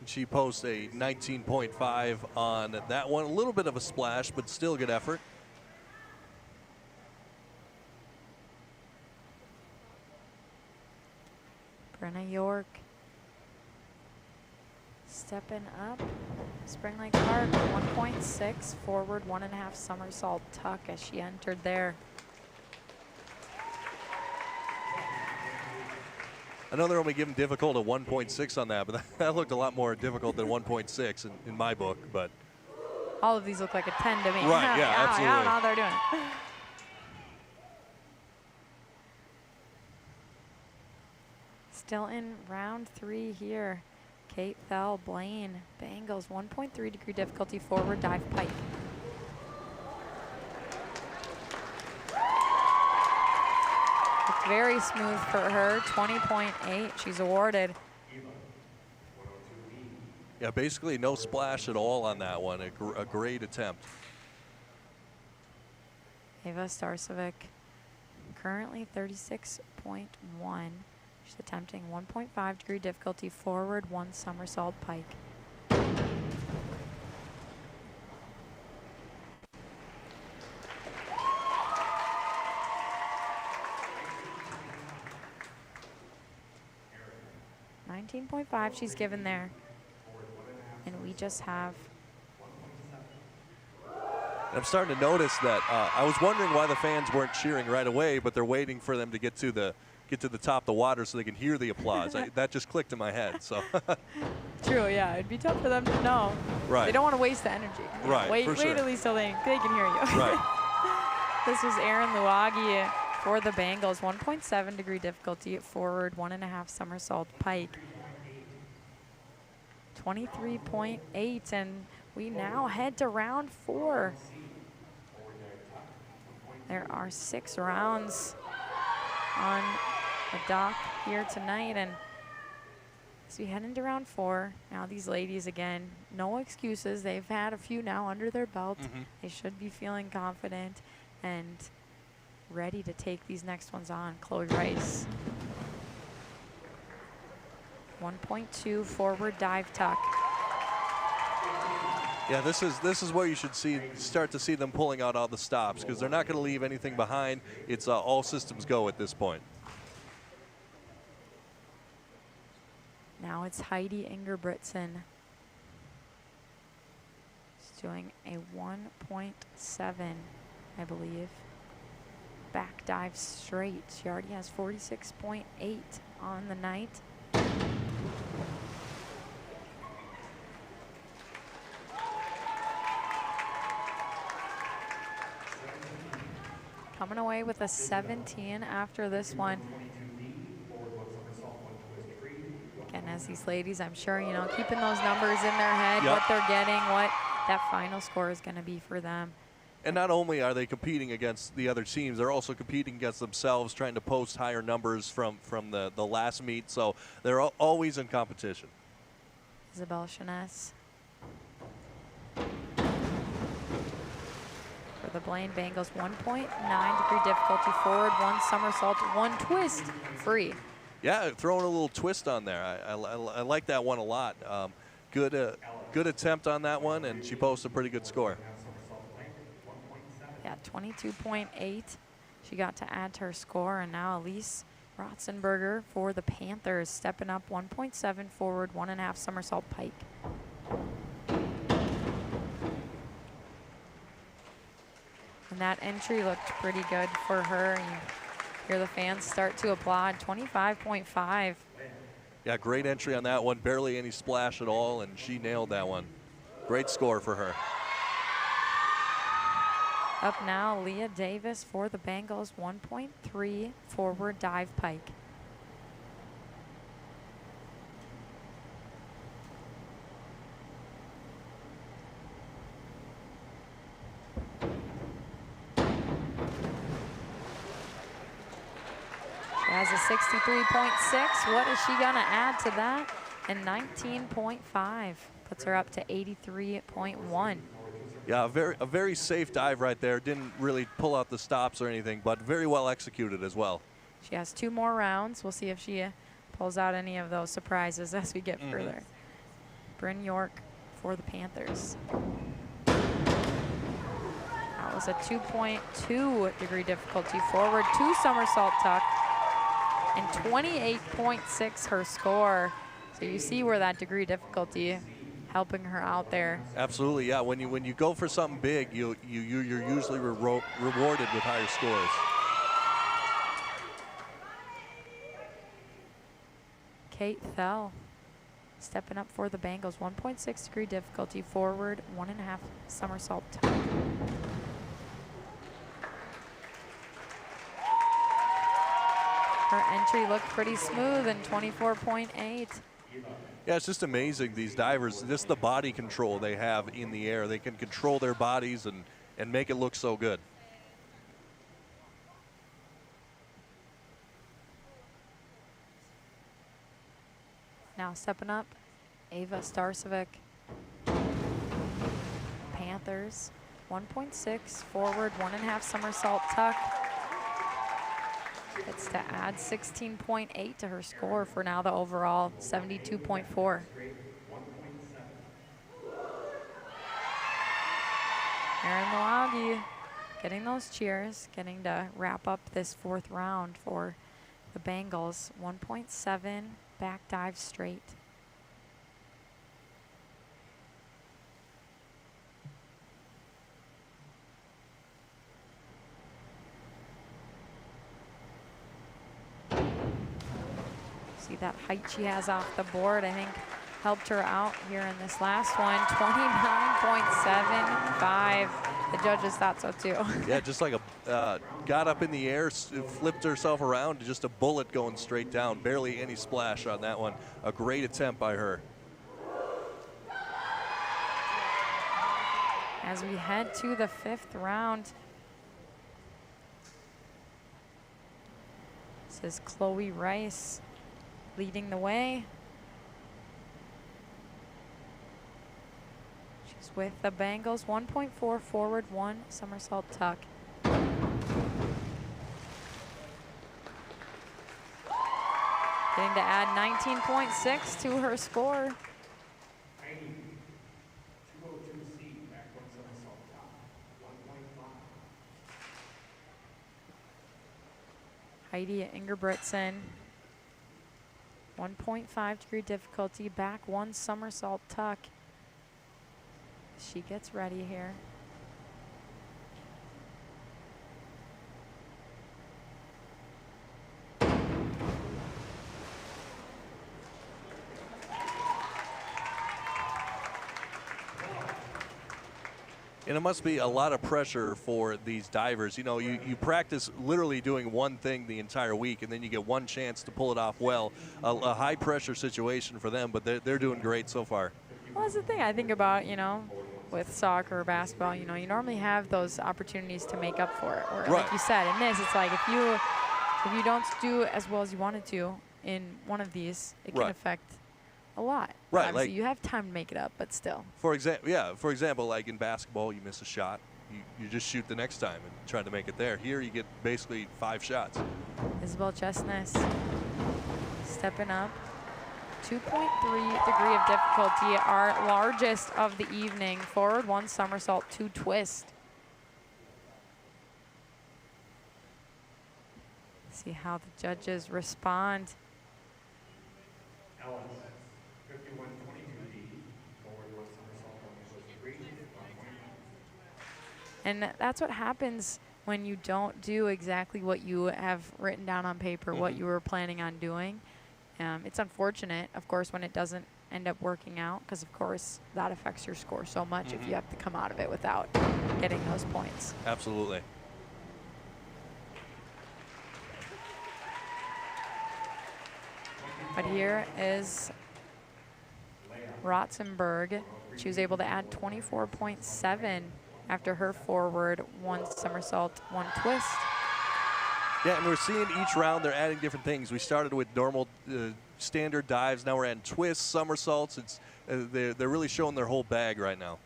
She posts a 19.5 on that one. A little bit of a splash, but still a good effort. Brenna York stepping up. Spring Lake Park, 1.6, forward 1.5 somersault tuck as she entered there. I know they're only giving difficult at 1.6 on that, but that looked a lot more difficult than 1.6 in my book. But all of these look like a 10 to me. Right, yeah, absolutely. I don't know how they're doing it. Still in round 3 here. Kate Thel, Blaine, Bengals, 1.3 degree difficulty, forward dive pike. Looked very smooth for her, 20.8 she's awarded. Yeah, basically no splash at all on that one. A great attempt. Ava Starcevic, currently 36.1. She's attempting 1.5 degree difficulty, forward 1 somersault pike. .5 she's given there. And we just have. I'm starting to notice that I was wondering why the fans weren't cheering right away, but they're waiting for them to get to the top of the water so they can hear the applause. That just clicked in my head. So. True, yeah, it'd be tough for them to know. Right. They don't want to waste the energy. Right. Wait sure. at least till they can hear you. Right. This was Erin Luagi for the Bengals, 1.7 degree difficulty, forward 1.5 somersault pike. 23.8, and we now head to round 4. There are 6 rounds on the dock here tonight, and as we head into round 4, now these ladies, again, no excuses. They've had a few now under their belt. They should be feeling confident and ready to take these next ones on. Chloe Rice. 1.2 forward dive tuck. Yeah, this is where you should start to see them pulling out all the stops, because they're not going to leave anything behind. It's all systems go at this point. Now it's Heidi Ingerbritson. She's doing a 1.7, I believe. Back dive straight. She already has 46.8 on the night. Coming away with a 17 after this one. Again, as these ladies, I'm sure, you know, keeping those numbers in their head, what they're getting, what that final score is going to be for them. And not only are they competing against the other teams, they're also competing against themselves, trying to post higher numbers from the last meet. So they're always in competition. Isabelle Chestnuts. For the Blaine Bengals, 1.9 degree difficulty, forward 1 somersault, 1 twist, free. Yeah, throwing a little twist on there. I like that one a lot. Good attempt on that one, and she posts a pretty good score. Yeah, 22.8. She got to add to her score, and now Elise Rotzenberger for the Panthers, stepping up 1.7 forward, 1.5 somersault pike. And that entry looked pretty good for her. You hear the fans start to applaud. 25.5. Yeah, great entry on that one. Barely any splash at all, and she nailed that one. Great score for her. Up now, Leah Davis for the Bengals, 1.3 forward dive pike. has a 63.6. What is she gonna add to that? And 19.5 puts her up to 83.1. Yeah, a very safe dive right there. Didn't really pull out the stops or anything, but very well executed as well. She has 2 more rounds. We'll see if she pulls out any of those surprises as we get further. Bryn York for the Panthers. That was a 2.2 degree difficulty forward, 2 somersault tuck, and 28.6 her score. So you see where that degree difficulty helping her out there. Absolutely, yeah. When you go for something big, you're usually rewarded with higher scores. Kate Thel stepping up for the Bengals. 1.6 degree difficulty forward, 1.5 somersault tuck. Her entry looked pretty smooth in 24.8. Yeah, it's just amazing, these divers, just the body control they have in the air. They can control their bodies and make it look so good. Now stepping up, Ava Starcevic. Panthers, 1.6 forward, 1.5 somersault tuck. It's to add 16.8 to her score for now the overall 72.4. Erin Milagi getting those cheers, getting to wrap up this 4th round for the Bengals. 1.7 back dive straight. See that height she has off the board, I think helped her out here in this last one. 29.75. The judges thought so too. Yeah, just like got up in the air, flipped herself around, just a bullet going straight down. Barely any splash on that one. A great attempt by her. As we head to the 5th round, this is Chloe Rice leading the way. She's with the Bengals. 1.4 forward, 1 somersault tuck. Getting to add 19.6 to her score. Heidi Ingerbritson, 1.5 degree difficulty, back 1 somersault tuck. She gets ready here. And it must be a lot of pressure for these divers. You know, you practice literally doing one thing the entire week, and then you get one chance to pull it off well. A high pressure situation for them, but they're doing great so far. Well, that's the thing I think about, you know, with soccer or basketball, you know, you normally have those opportunities to make up for it. Or, right. Like you said, in this, it's like if you don't do as well as you wanted to in one of these, it can right. affect a lot. Right, obviously, like you have time to make it up, but still. For example, like in basketball, you miss a shot, you just shoot the next time and try to make it there. Here, you get basically 5 shots. Isabel Chestnuts stepping up. 2.3 degree of difficulty, our largest of the evening. Forward 1 somersault, 2 twist. See how the judges respond. And that's what happens when you don't do exactly what you have written down on paper, what you were planning on doing. It's unfortunate, of course, when it doesn't end up working out, because, of course, that affects your score so much if you have to come out of it without getting those points. Absolutely. But here is Rotzenberg. She was able to add 24.7 after her forward 1 somersault, 1 twist. Yeah, and we're seeing each round they're adding different things. We started with normal standard dives. Now we're adding twists, somersaults. It's they're really showing their whole bag right now.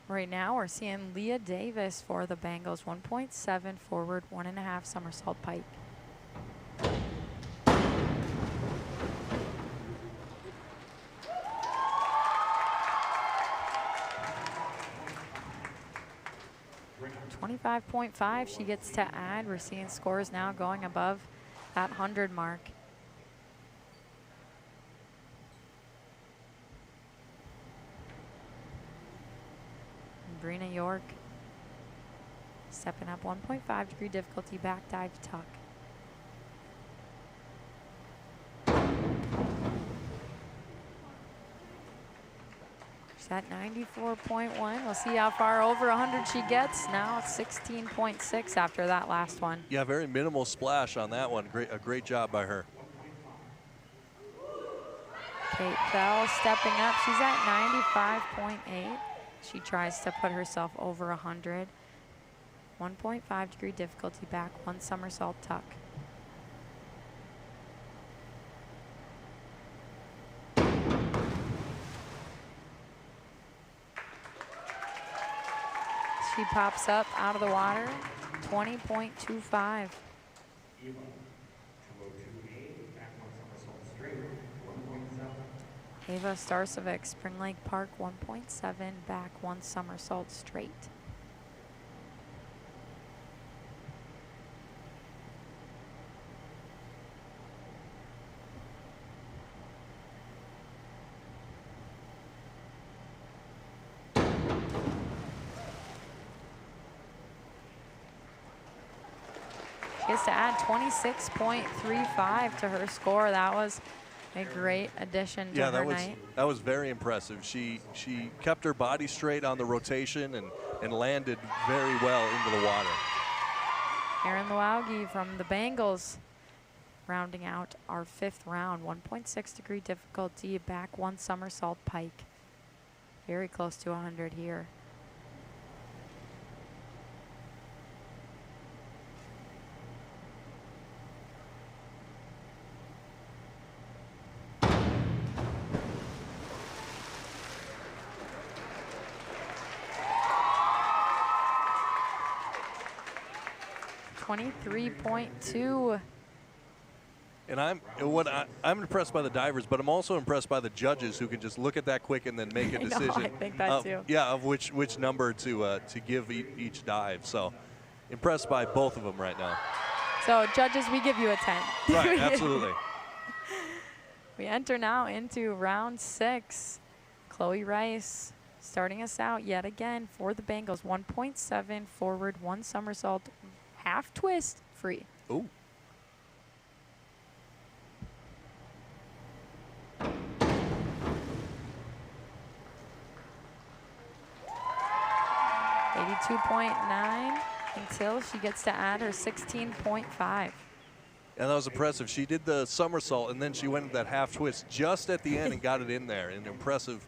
Right now we're seeing Leah Davis for the Bengals, 1.7 forward, 1.5 somersault pike. .5 she gets to add. We're seeing scores now going above that 100 mark. And Brina York stepping up, 1.5 degree difficulty back dive tuck. She's at 94.1. We'll see how far over 100 she gets. Now it's 16.6 after that last one. Yeah, very minimal splash on that one. A great job by her. Kate Bell stepping up. She's at 95.8. She tries to put herself over 100. 1.5 degree difficulty back, 1 somersault tuck. She pops up out of the water, 20.25. Ava Starcevic, Spring Lake Park, 1.7, back 1 somersault straight. Gets to add 26.35 to her score. That was a great addition to her night. That was very impressive. She kept her body straight on the rotation and landed very well into the water. Erin Luaugi from the Bengals rounding out our 5th round. 1.6 degree difficulty, back 1 somersault pike. Very close to 100 here. .23.2. And I'm impressed by the divers, but I'm also impressed by the judges who can just look at that quick and then make a decision. I think that too. Yeah, of which number to give each dive. So impressed by both of them right now. So judges, we give you a 10. Right, absolutely. We enter now into round 6. Chloe Rice starting us out yet again for the Bengals. 1.7 forward, 1 somersault, half twist, free. Ooh. .82.9 until she gets to add her 16.5. And that was impressive. She did the somersault and then she went into that half twist just at the end and got it in there. An impressive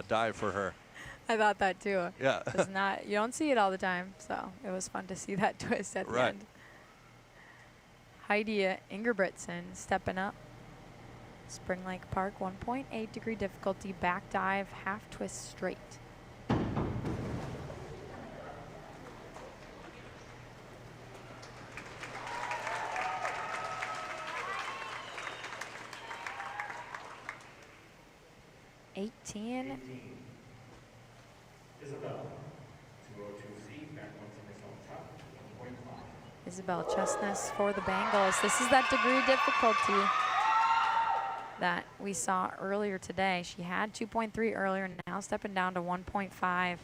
dive for her. I thought that too. Yeah. It's not, you don't see it all the time, so it was fun to see that twist at the end. Heidi Ingerbertson stepping up. Spring Lake Park, 1.8 degree difficulty, back dive, half twist straight. Isabel Chestnuts for the Bengals. This is that degree difficulty that we saw earlier today. She had 2.3 earlier, now stepping down to 1.5,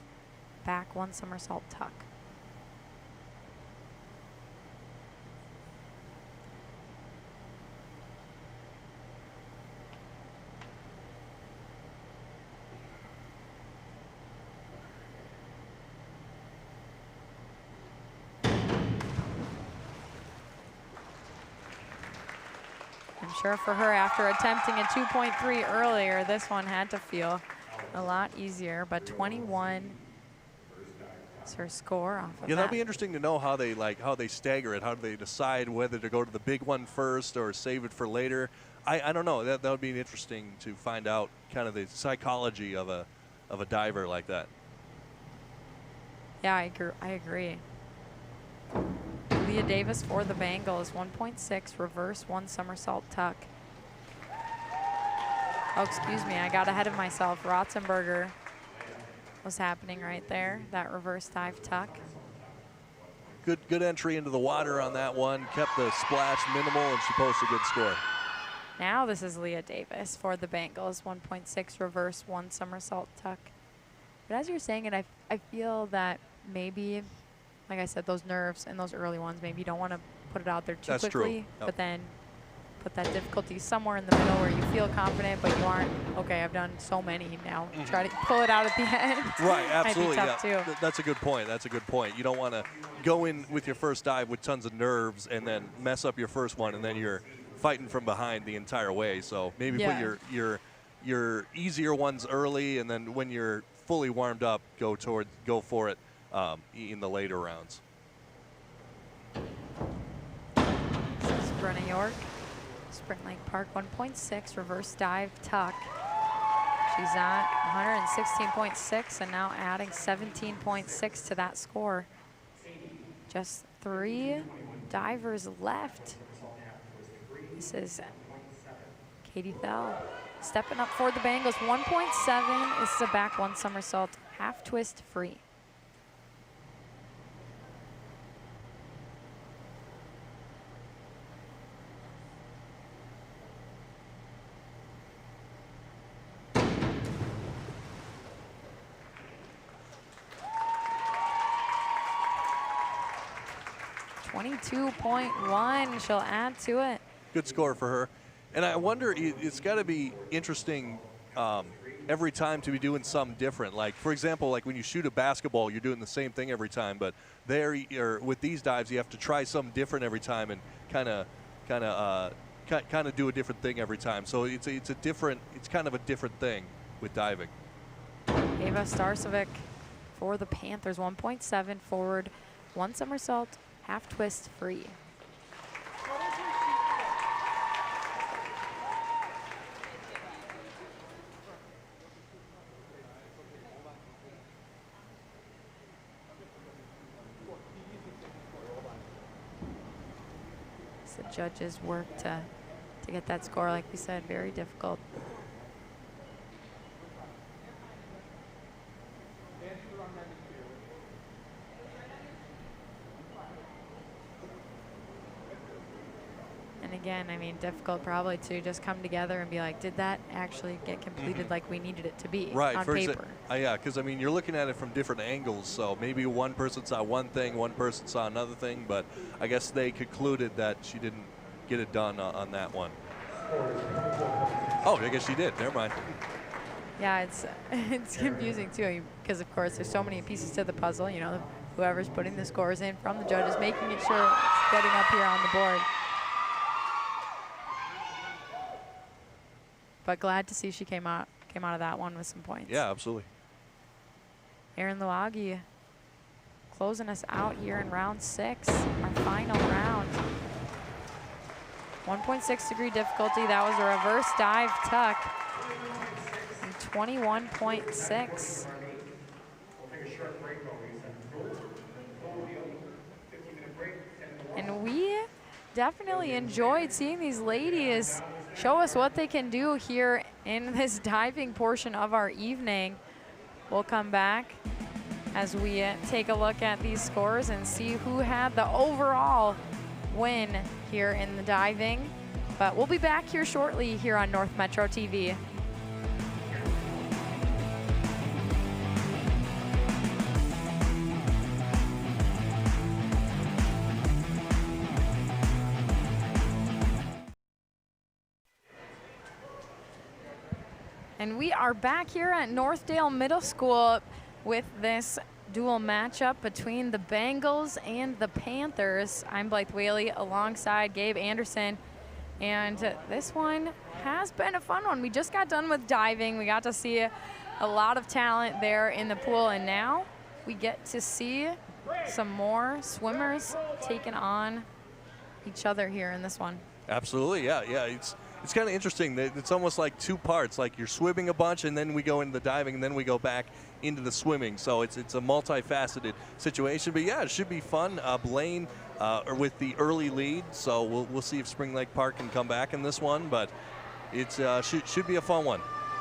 back 1 somersault tuck. I'm sure for her, after attempting a 2.3 earlier, this one had to feel a lot easier, but 21 That's her score off of Yeah, that'd that. be interesting to know how they stagger it. How do they decide whether to go to the big one first or save it for later? I don't know. That would be interesting to find out kind of the psychology of a diver like that. Yeah, I agree. Leah Davis for the Bengals, 1.6 reverse, 1 somersault tuck. Oh, excuse me, I got ahead of myself. Rotzenberger was happening right there, that reverse dive tuck. Good entry into the water on that one. Kept the splash minimal, and she posted a good score. Now this is Leah Davis for the Bengals, 1.6 reverse, 1 somersault tuck. But as you're saying it, I feel that maybe, like I said, those nerves and those early ones, maybe you don't want to put it out there too quickly. True. Yep. But then put that difficulty somewhere in the middle where you feel confident, but you aren't, okay, I've done so many now. Try to pull it out at the end. Right, absolutely. Might be tough too. That's a good point. That's a good point. You don't want to go in with your first dive with tons of nerves and then mess up your first one, and then you're fighting from behind the entire way. So maybe put your easier ones early, and then when you're fully warmed up, go for it in the later rounds. This is Brenna York, Sprint Lake Park, 1.6 reverse dive tuck. She's at 116.6 and now adding 17.6 to that score. Just 3 divers left. This is Katie Thel stepping up for the Bengals. 1.7 is the back 1 somersault, half twist free. .1, she'll add to it. Good score for her. And I wonder, it's got to be interesting every time to be doing something different. Like, for example, like when you shoot a basketball, you're doing the same thing every time. But with these dives, you have to try something different every time and kind of do a different thing every time. So it's kind of a different thing with diving. Ava Starcevic for the Panthers, 1.7 forward, 1 somersault, half twist free. It's the judges' work to get that score, like we said, very difficult. And again, I mean, difficult probably to just come together and be like, did that actually get completed like we needed it to be on paper? Yeah, because I mean, you're looking at it from different angles. So maybe one person saw one thing, one person saw another thing, but I guess they concluded that she didn't get it done on that one. Oh, I guess she did. Never mind. Yeah, it's confusing too, because of course there's so many pieces to the puzzle. You know, whoever's putting the scores in from the judges, making it sure it's getting up here on the board. But glad to see she came out of that one with some points. Yeah, absolutely. Erin Luagi closing us out here in round 6, our final round. 1.6 degree difficulty. That was a reverse dive tuck. And 21.6. And we definitely enjoyed seeing these ladies show us what they can do here in this diving portion of our evening. We'll come back as we take a look at these scores and see who had the overall win here in the diving. But we'll be back here shortly here on North Metro TV. And we are back here at Northdale Middle School with this dual matchup between the Bengals and the Panthers. I'm Blythe Whaley alongside Gabe Anderson. And this one has been a fun one. We just got done with diving. We got to see a lot of talent there in the pool. And now we get to see some more swimmers taking on each other here in this one. Absolutely, yeah. It's kind of interesting. It's almost like two parts. Like you're swimming a bunch, and then we go into the diving, and then we go back into the swimming. So it's a multifaceted situation. But yeah, it should be fun. Blaine with the early lead, so we'll see if Spring Lake Park can come back in this one. But it should be a fun one.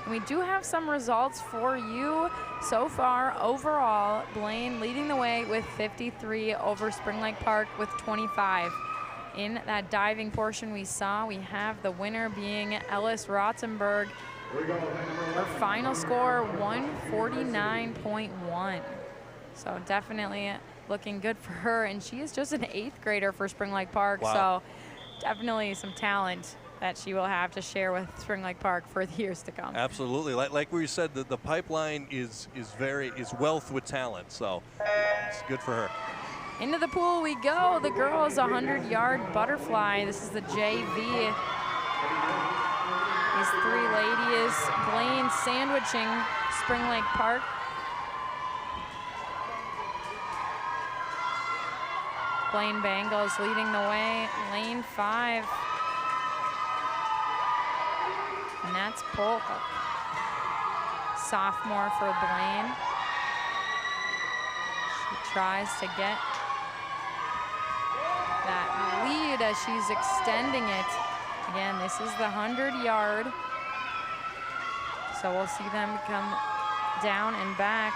We do have some results for you so far. Overall, Blaine leading the way with 53 over Spring Lake Park with 25. In that diving portion we saw, we have the winner being Elise Rotzenberg. Her final score, 149.1. So definitely looking good for her. And she is just an 8th grader for Spring Lake Park. Wow. So definitely some talent that she will have to share with Spring Lake Park for the years to come. Absolutely. Like we said, the pipeline is wealth with talent. So it's good for her. Into the pool we go. The girls 100-yard butterfly. This is the JV. These 3 ladies, Blaine sandwiching Spring Lake Park. Blaine Bengals leading the way, lane 5. And that's Polk, sophomore for Blaine. She tries to get that lead as she's extending it. Again, this is the 100-yard. So we'll see them come down and back.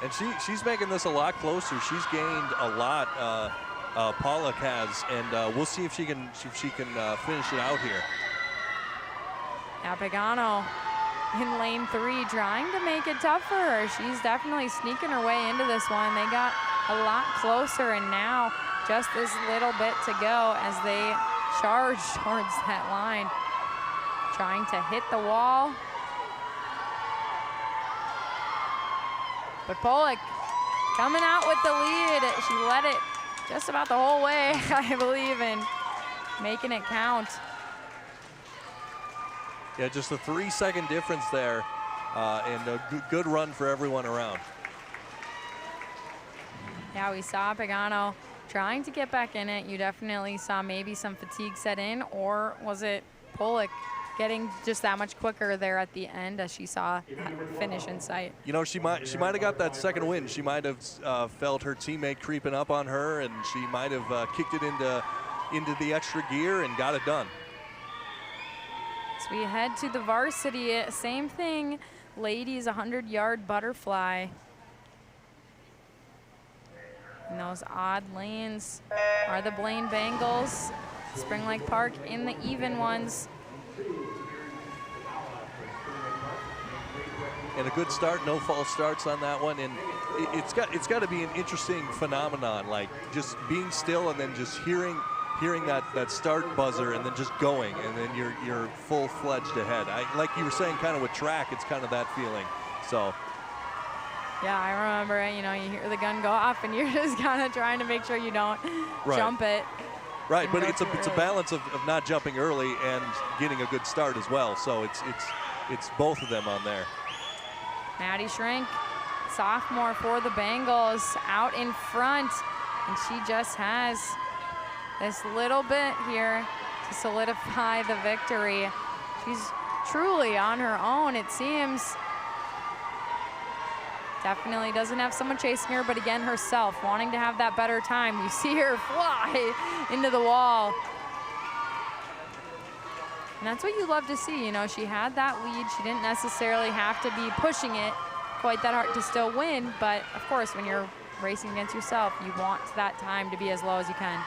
And she's making this a lot closer. She's gained a lot. Pollock has, and we'll see if she can finish it out here. Now Pagano in lane 3, trying to make it tough for her. She's definitely sneaking her way into this one. They got a lot closer, and now just this little bit to go as they charge towards that line. Trying to hit the wall. But Pollock coming out with the lead. She led it just about the whole way, I believe, and making it count. Yeah, just a 3-second difference there, and a good run for everyone around. Yeah, we saw Pagano trying to get back in it. You definitely saw maybe some fatigue set in, or was it Pollock getting just that much quicker there at the end as she saw that finish in sight? You know, she might have got that second win. She might have felt her teammate creeping up on her, and she might have kicked it into the extra gear and got it done. So we head to the varsity. Same thing, ladies 100-yard butterfly. And those odd lanes are the Blaine Bengals. Spring Lake Park in the even ones. And a good start, no false starts on that one. And it's got to be an interesting phenomenon, like just being still and then just hearing that start buzzer and then just going, and then you're full-fledged ahead. Like you were saying, kind of with track, it's kind of that feeling. So. Yeah, I remember, you know, you hear the gun go off and you're just kind of trying to make sure you don't jump it. Right, but it's a balance of not jumping early and getting a good start as well. So it's both of them on there. Maddie Shrink, sophomore for the Bengals, out in front, and she just has this little bit here to solidify the victory. She's truly on her own, it seems. Definitely doesn't have someone chasing her, but again, herself wanting to have that better time. You see her fly into the wall. And that's what you love to see. You know, she had that lead. She didn't necessarily have to be pushing it quite that hard to still win. But of course, when you're racing against yourself, you want that time to be as low as you can.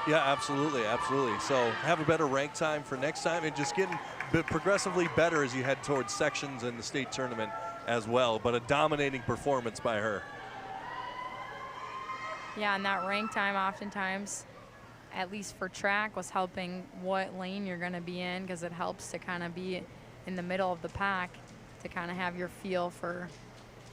Yeah, absolutely, absolutely. So have a better rank time for next time, and just getting progressively better as you head towards sections in the state tournament as well. But a dominating performance by her. Yeah, and that rank time oftentimes, at least for track, was helping what lane you're going to be in, because it helps to kind of be in the middle of the pack to kind of have your feel for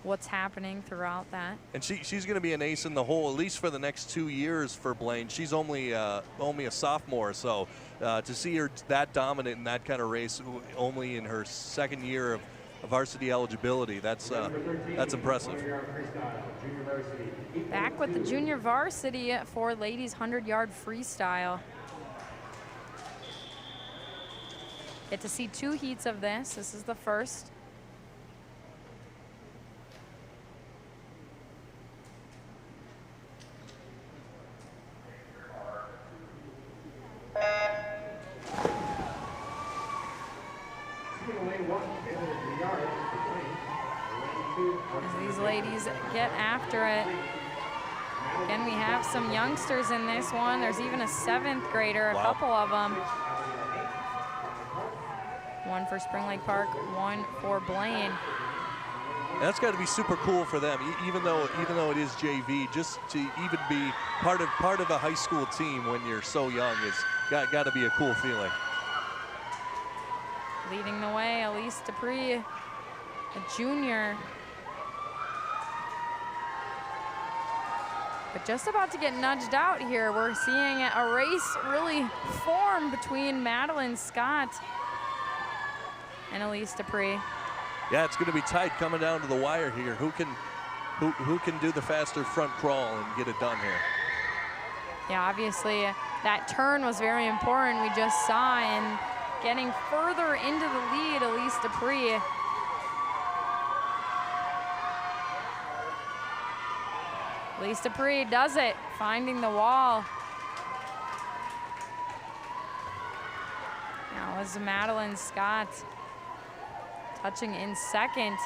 what's happening throughout that. And she's going to be an ace in the hole, at least for the next 2 years for Blaine. She's only a sophomore, so to see her that dominant in that kind of race, only in her second year varsity eligibility. That's impressive. Back with the junior varsity for ladies 100-yard freestyle. Get to see 2 heats of this. This is the first. As these ladies get after it. Again, we have some youngsters in this one. There's even a 7th grader, a couple of them. One for Spring Lake Park, one for Blaine. And that's got to be super cool for them, even though it is JV. Just to even be part of a high school team when you're so young is got to be a cool feeling. Leading the way, Elise Dupree, a junior. But just about to get nudged out here. We're seeing a race really form between Madeline Scott and Elise Dupree. Yeah, it's going to be tight coming down to the wire here. Who can do the faster front crawl and get it done here? Yeah, obviously that turn was very important. We just saw, and getting further into the lead, Elise Dupree. Elise Dupree does it, finding the wall. Now was Madeline Scott touching in second.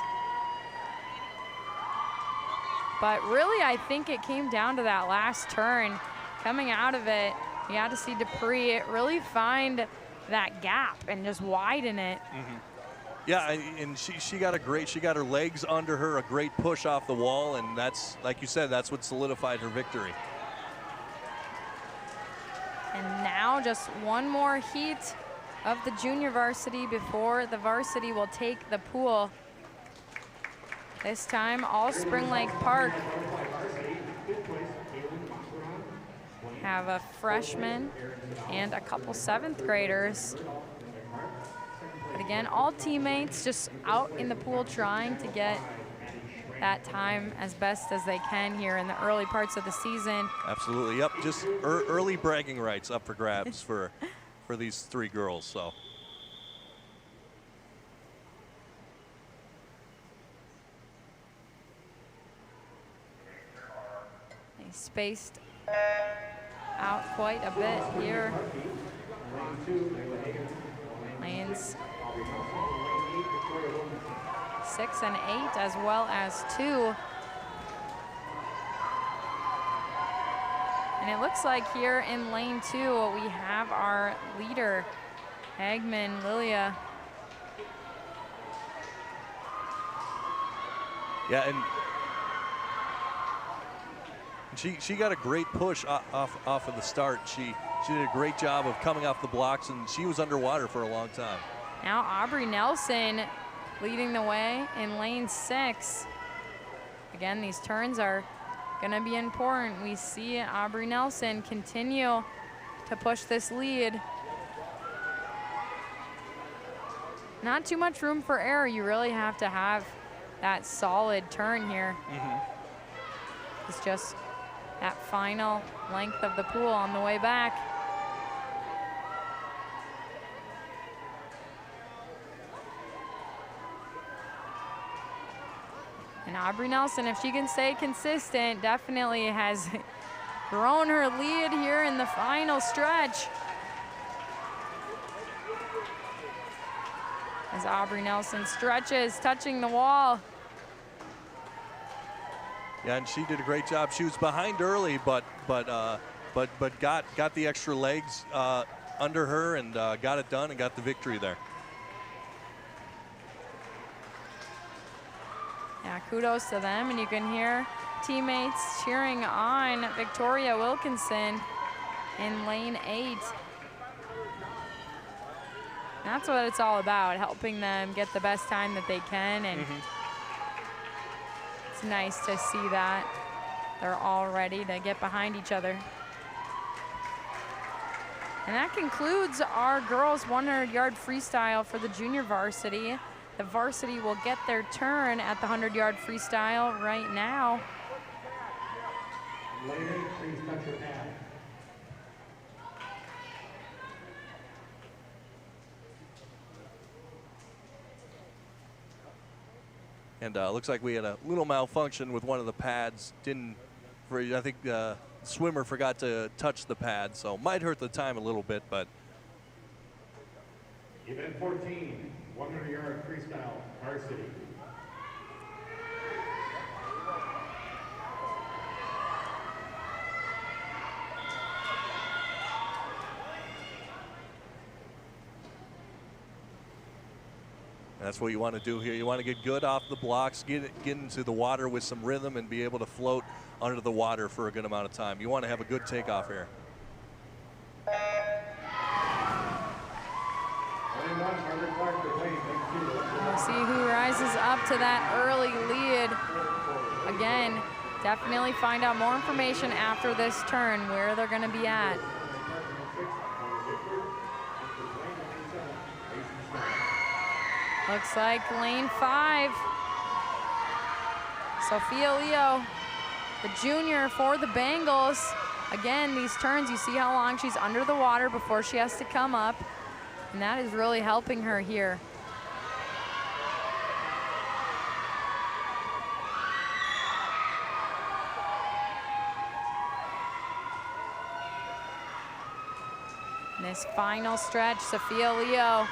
But really, I think it came down to that last turn. Coming out of it, you had to see Dupree really find that gap and just widen it. Mm-hmm. Yeah, and she got her legs under her, a great push off the wall, and that's, like you said, that's what solidified her victory. And now just one more heat of the junior varsity before the varsity will take the pool. This time, all Spring Lake Park have a freshman and a couple 7th graders. But again, all teammates just out in the pool trying to get that time as best as they can here in the early parts of the season. Absolutely, yep, just early bragging rights up for grabs for these 3 girls, so. They spaced out quite a bit here. Lanes 6 and 8 as well as 2. And it looks like here in lane 2, we have our leader, Hagman Lilia. Yeah, and she got a great push off of the start. She did a great job of coming off the blocks, and she was underwater for a long time. Now Aubrey Nelson leading the way in lane 6. Again, these turns are gonna be important. We see Aubrey Nelson continue to push this lead. Not too much room for error. You really have to have that solid turn here. Mm-hmm. It's just that final length of the pool on the way back. And Aubrey Nelson, if she can stay consistent, definitely has grown her lead here in the final stretch. As Aubrey Nelson stretches, touching the wall. Yeah, and she did a great job. She was behind early, but got the extra legs under her and got it done and got the victory there. Yeah, kudos to them, and you can hear teammates cheering on Victoria Wilkinson in lane 8. That's what it's all about, helping them get the best time that they can, and it's nice to see that they're all ready to get behind each other. And that concludes our girls 100-yard freestyle for the junior varsity. the varsity will get their turn at the 100-yard freestyle right now. Later, please touch your pad. And looks like we had a little malfunction with one of the pads. I think the swimmer forgot to touch the pad, so might hurt the time a little bit, but. Event 14, 100-yard freestyle, varsity. That's what you want to do here. You want to get good off the blocks, get into the water with some rhythm, and be able to float under the water for a good amount of time. You want to have a good takeoff here. We'll see who rises up to that early lead. Again, definitely find out more information after this turn, where they're going to be at. Looks like lane 5. Sophia Leo, the junior for the Bengals. Again, these turns, you see how long she's under the water before she has to come up. And that is really helping her here. In this final stretch, Sophia Leo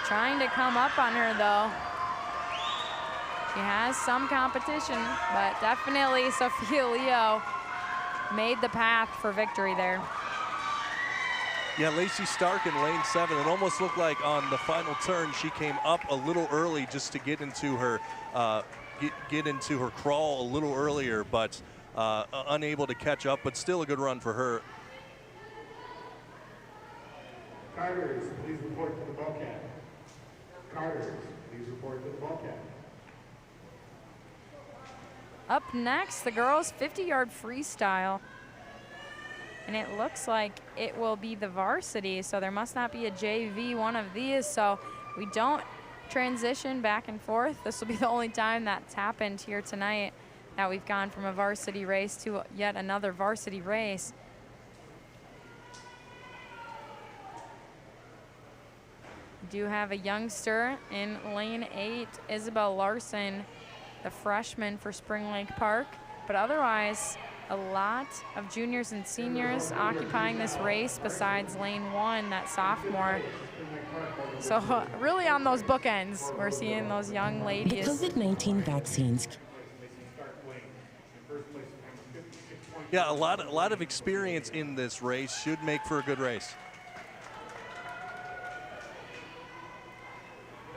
trying to come up on her, though. She has some competition, but definitely Sophia Leo made the path for victory there. Yeah, Lacey Stark in lane 7. It almost looked like on the final turn she came up a little early just to get into her get into her crawl a little earlier, but unable to catch up. But still a good run for her. Carters, please report to the bulkhead. Carters, please report to the bulkhead. Up next, the girls' 50-yard freestyle. And it looks like it will be the varsity, so there must not be a JV one of these, so we don't transition back and forth. This will be the only time that's happened here tonight, that we've gone from a varsity race to yet another varsity race. We do have a youngster in lane 8, Isabel Larson, the freshman for Spring Lake Park, but otherwise a lot of juniors and seniors occupying this race besides lane 1, that sophomore. So really on those bookends, we're seeing those young ladies. The COVID-19 vaccines. Yeah, a lot of experience in this race should make for a good race.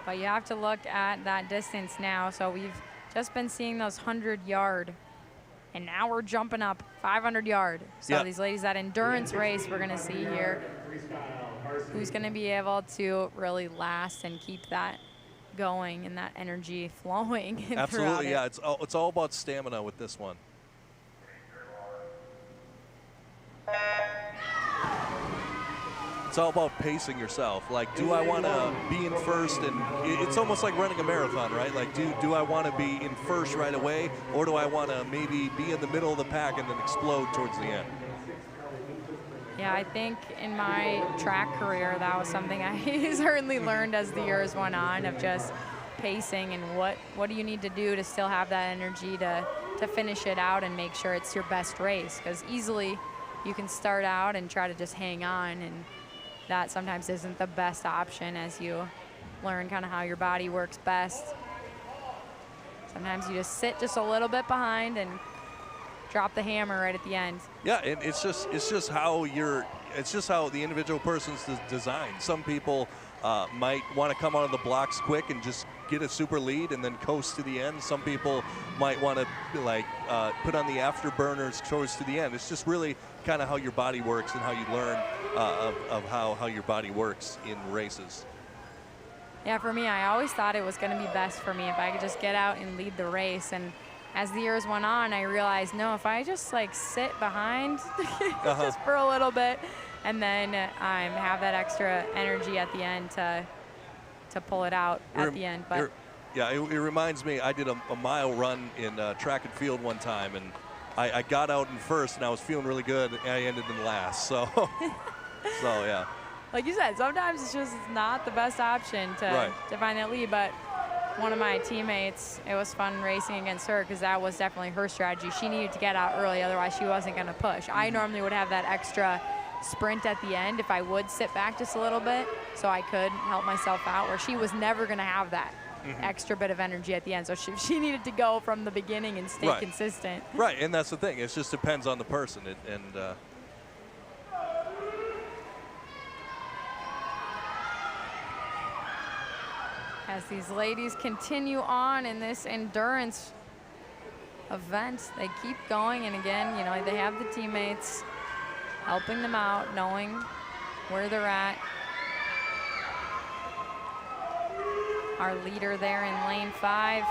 But you have to look at that distance now. So we've just been seeing those 100-yard, and now we're jumping up 500-yard. So yep. These ladies, that endurance race we're going to see here, who's going to be able to really last and keep that going and that energy flowing. Absolutely, yeah. It's all about stamina with this one. It's all about pacing yourself. Like, do I want to be in first? And it's almost like running a marathon, right? Like, do I want to be in first right away, or do I want to maybe be in the middle of the pack and then explode towards the end? Yeah, I think in my track career, that was something I certainly learned as the years went on, of just pacing and what do you need to do to still have that energy to finish it out and make sure it's your best race. Because easily you can start out and try to just hang on, and that sometimes isn't the best option as you learn kind of how your body works best. Sometimes you just sit just a little bit behind and drop the hammer right at the end. Yeah, and it's just how the individual person's designed. Some people might want to come out of the blocks quick and just get a super lead and then coast to the end. Some people might want to put on the afterburners towards to the end. It's just really kind of how your body works and how you learn of how your body works in races. Yeah, for me, I always thought it was going to be best for me if I could just get out and lead the race. And as the years went on, I realized, no, if I just sit behind just for a little bit and then have that extra energy at the end to to pull it out at the end. But yeah, it reminds me, I did a mile run in track and field one time, and I got out in first, and I was feeling really good, and I ended in last. So, so yeah. Like you said, sometimes it's just not the best option to find that lead. But one of my teammates, it was fun racing against her because that was definitely her strategy. She needed to get out early, otherwise she wasn't going to push. I normally would have that extra sprint at the end if I would sit back just a little bit so I could help myself out, where she was never going to have that extra bit of energy at the end. So she needed to go from the beginning and stay consistent. Right, and that's the thing. It just depends on the person. As these ladies continue on in this endurance event, they keep going. And again, you know, they have the teammates helping them out, knowing where they're at. Our leader there in lane 5.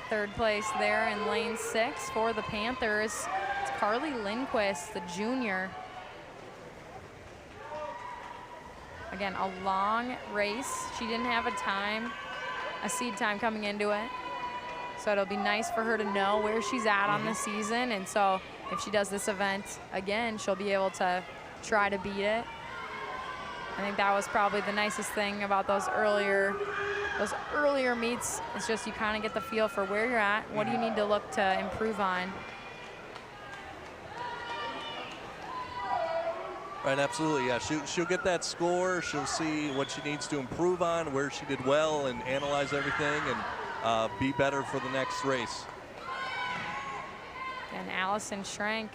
Third place there in lane 6 for the Panthers. It's Carly Lindquist, the junior. Again, a long race. She didn't have a seed time coming into it. So it'll be nice for her to know where she's at on the season. And so if she does this event again, she'll be able to try to beat it. I think that was probably the nicest thing about those earlier meets. It's just you kind of get the feel for where you're at. What do you need to look to improve on? Right, absolutely, yeah. She'll get that score. She'll see what she needs to improve on, where she did well, and analyze everything and be better for the next race. And Allison Shrink,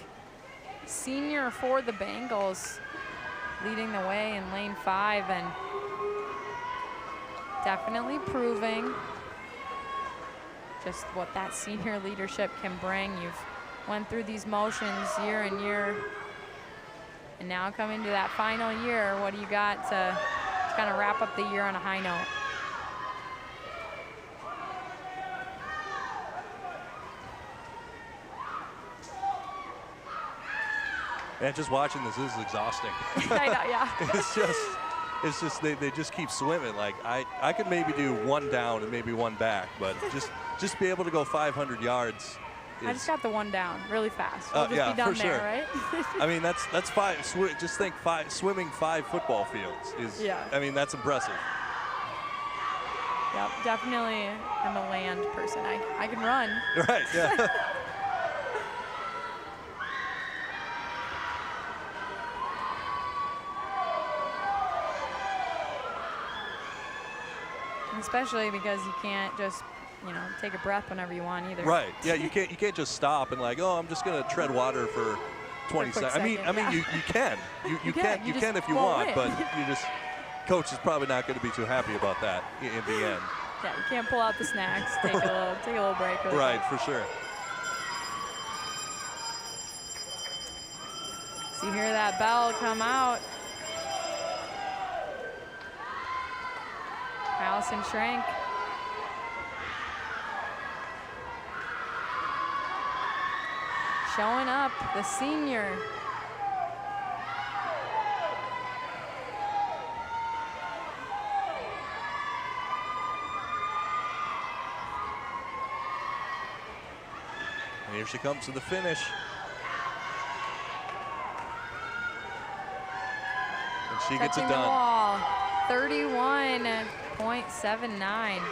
senior for the Bengals, leading the way in lane 5 and definitely proving just what that senior leadership can bring. You've went through these motions year and year, and now coming to that final year, what do you got to kind of wrap up the year on a high note? And just watching this is exhausting. I know, yeah. It's just they just keep swimming. Like I could maybe do one down and maybe one back, but just be able to go 500 yards. I just got the one down really fast. We'll just be done for there, sure. right? I mean, that's 5. Just think swimming 5 football fields is. Yeah. I mean, that's impressive. Yep, definitely am a land person. I can run. Right. Yeah. Especially because you can't just, you know, take a breath whenever you want either. Right. Yeah. You can't just stop and like, oh, I'm just gonna tread water for 20 seconds. I mean, you can. You can if you want, but coach is probably not going to be too happy about that in the end. Yeah, you can't pull out the snacks, take a little break. Really right, quick. for sure. So you hear that bell come out. Allison Shrink. Showing up, the senior. And here she comes to the finish. And she gets it Touching the done. wall, 31.79.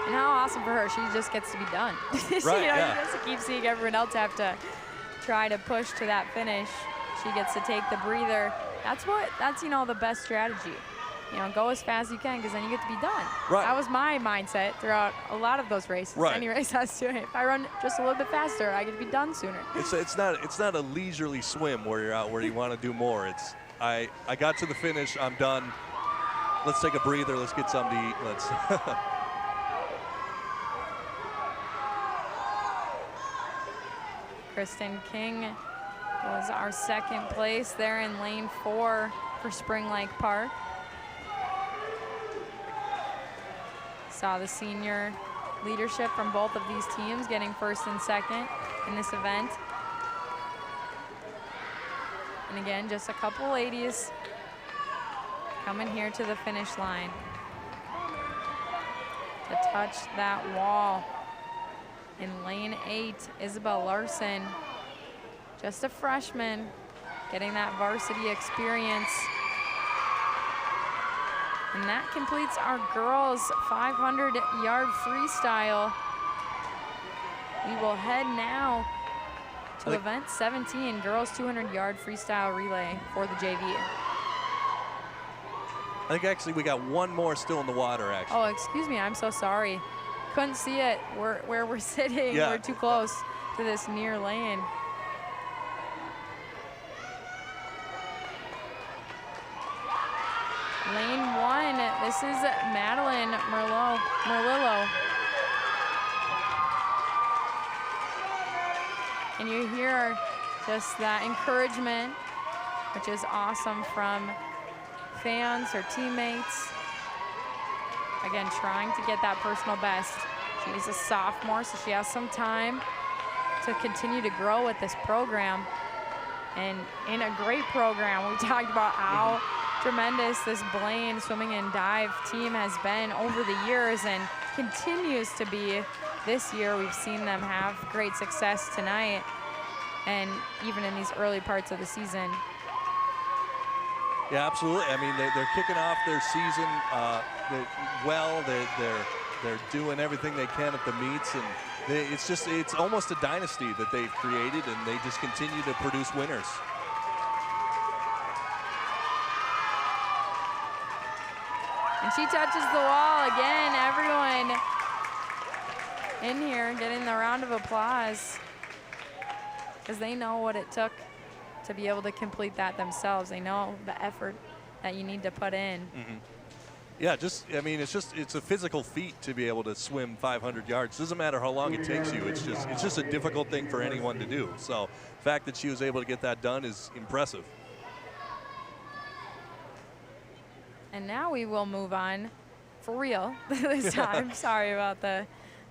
And how awesome for her, she just gets to be done. Right, She doesn't keep seeing everyone else have to try to push to that finish. She gets to take the breather. That's the best strategy. Go as fast as you can, because then you get to be done. Right. That was my mindset throughout a lot of those races. Right. Any race I was doing. If I run just a little bit faster, I get to be done sooner. It's not a leisurely swim where you're out where you want to do more. It's I got to the finish, I'm done. Let's take a breather, let's get something to eat. Let's Kristen King was our second place there in lane 4 for Spring Lake Park. Saw the senior leadership from both of these teams getting first and second in this event. And again, just a couple ladies coming here to the finish line to touch that wall. In lane 8, Isabel Larson, just a freshman, getting that varsity experience. And that completes our girls 500-yard freestyle. We will head now to event 17, girls 200-yard freestyle relay for the JV. I think actually we got one more still in the water, actually. Oh, excuse me, I'm so sorry. Couldn't see it where we're sitting. Yeah. We're too close to this near lane. Lane 1, this is Madeline Merlillo. And you hear just that encouragement, which is awesome from fans, her teammates. Again, trying to get that personal best. She's a sophomore, so she has some time to continue to grow with this program. And in a great program, we talked about how tremendous this Blaine swimming and dive team has been over the years and continues to be this year. We've seen them have great success tonight and even in these early parts of the season. Yeah, absolutely. I mean, they're kicking off their season well. They're doing everything they can at the meets, and it's almost a dynasty that they've created, and they just continue to produce winners. And she touches the wall again. Everyone in here getting the round of applause because they know what it took to be able to complete that themselves. They know the effort that you need to put in. Mm-hmm. Yeah, I mean, it's a physical feat to be able to swim 500 yards. Doesn't matter how long it takes you. It's just a difficult thing for anyone to do. So the fact that she was able to get that done is impressive. And now we will move on for real this time. Sorry about the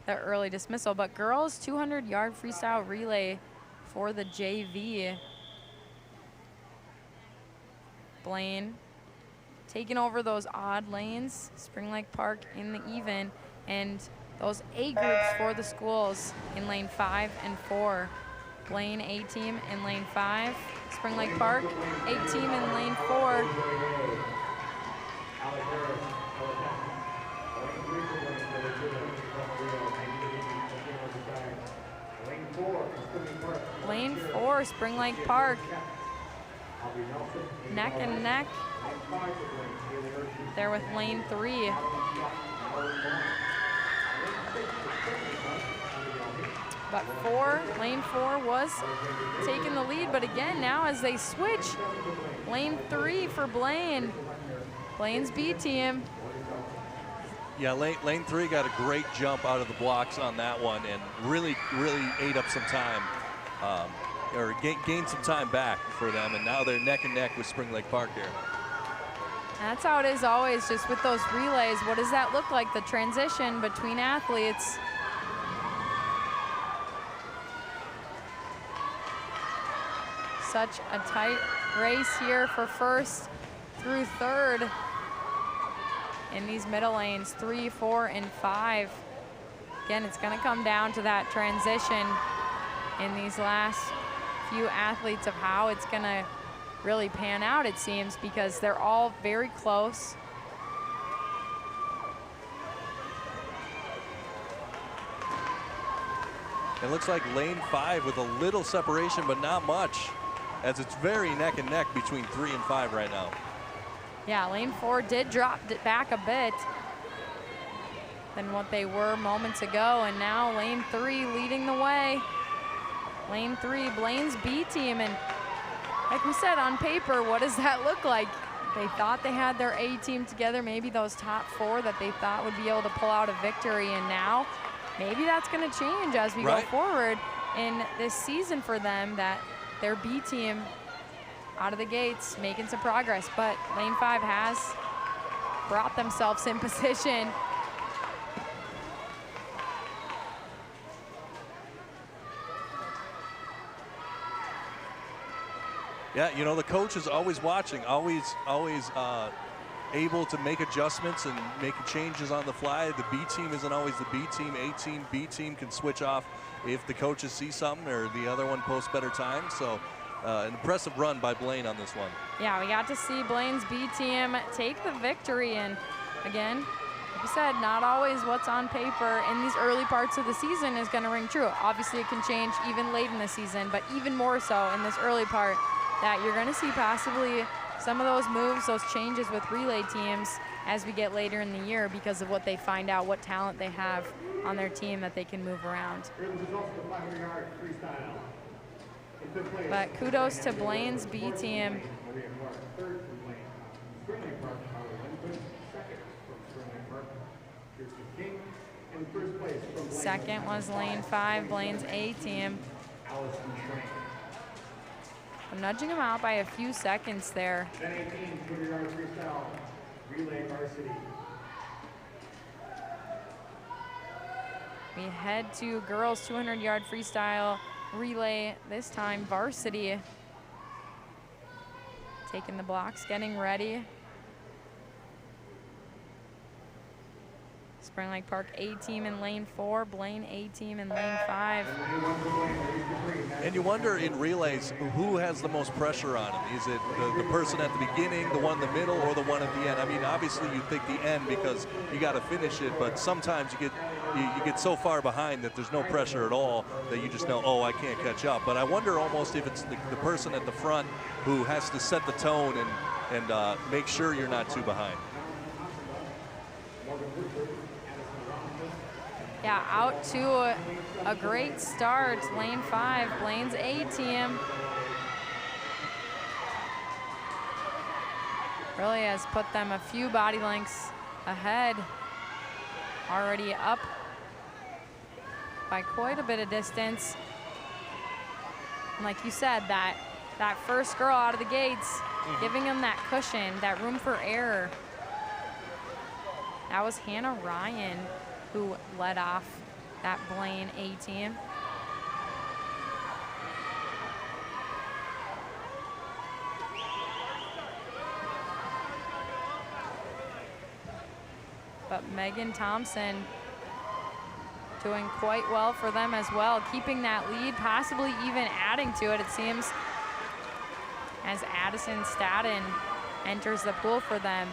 early dismissal, but girls 200-yard freestyle relay for the JV. Blaine taking over those odd lanes, Spring Lake Park in the even, and those A groups for the schools in lane 5 and 4. Blaine A team in lane 5, Spring Lake Park A team in lane 4. Lane 4, Spring Lake Park. Neck and neck there with lane 3. But lane 4 was taking the lead, but again, now as they switch, lane 3 for Blaine. Blaine's B team. Yeah, lane 3 got a great jump out of the blocks on that one and really ate up some time, or gained some time back for them, and now they're neck and neck with Spring Lake Park here. That's how it is always, just with those relays. What does that look like, the transition between athletes? Such a tight race here for first through third in these middle lanes, 3, 4, and 5. Again, it's going to come down to that transition in these last few athletes of how it's going to really pan out, it seems, because they're all very close. It looks like lane 5 with a little separation, but not much, as it's very neck and neck between 3 and 5 right now. Yeah, lane 4 did drop back a bit than what they were moments ago, and now lane 3 leading the way. Lane 3, Blaine's B team, and like we said, on paper, what does that look like? They thought they had their A team together, maybe those top 4 that they thought would be able to pull out a victory, and now maybe that's going to change as we go forward in this season for them, that their B team out of the gates, making some progress, but lane 5 has brought themselves in position. Yeah, you know, the coach is always watching, always able to make adjustments and make changes on the fly. The B team isn't always the B team. A team, B team can switch off if the coaches see something or the other one posts better time. So an impressive run by Blaine on this one. Yeah, we got to see Blaine's B team take the victory. And again, like you said, not always what's on paper in these early parts of the season is going to ring true. Obviously, it can change even late in the season, but even more so in this early part, that you're going to see possibly some of those moves, those changes with relay teams as we get later in the year because of what they find out, what talent they have on their team that they can move around. But kudos to Blaine's B team. Second was lane 5, Blaine's A team. Allison Shrink. I'm nudging him out by a few seconds there. 10-18, 200-yard freestyle relay varsity. We head to girls 200-yard freestyle relay, this time varsity. Taking the blocks, getting ready. Spring Lake Park A team in lane 4, Blaine A team in lane 5. And you wonder in relays who has the most pressure on him. Is it the person at the beginning, the one in the middle, or the one at the end? I mean, obviously you think the end because you got to finish it, but sometimes you get so far behind that there's no pressure at all that you just know, oh, I can't catch up. But I wonder almost if it's the person at the front who has to set the tone and make sure you're not too behind. Yeah, out to a great start. Lane 5, Blaine's A team. Really has put them a few body lengths ahead. Already up by quite a bit of distance. And like you said, that first girl out of the gates, giving them that cushion, that room for error. That was Hannah Ryan, who led off that Blaine A team. But Megan Thompson doing quite well for them as well, keeping that lead, possibly even adding to it, it seems, as Addison Staden enters the pool for them.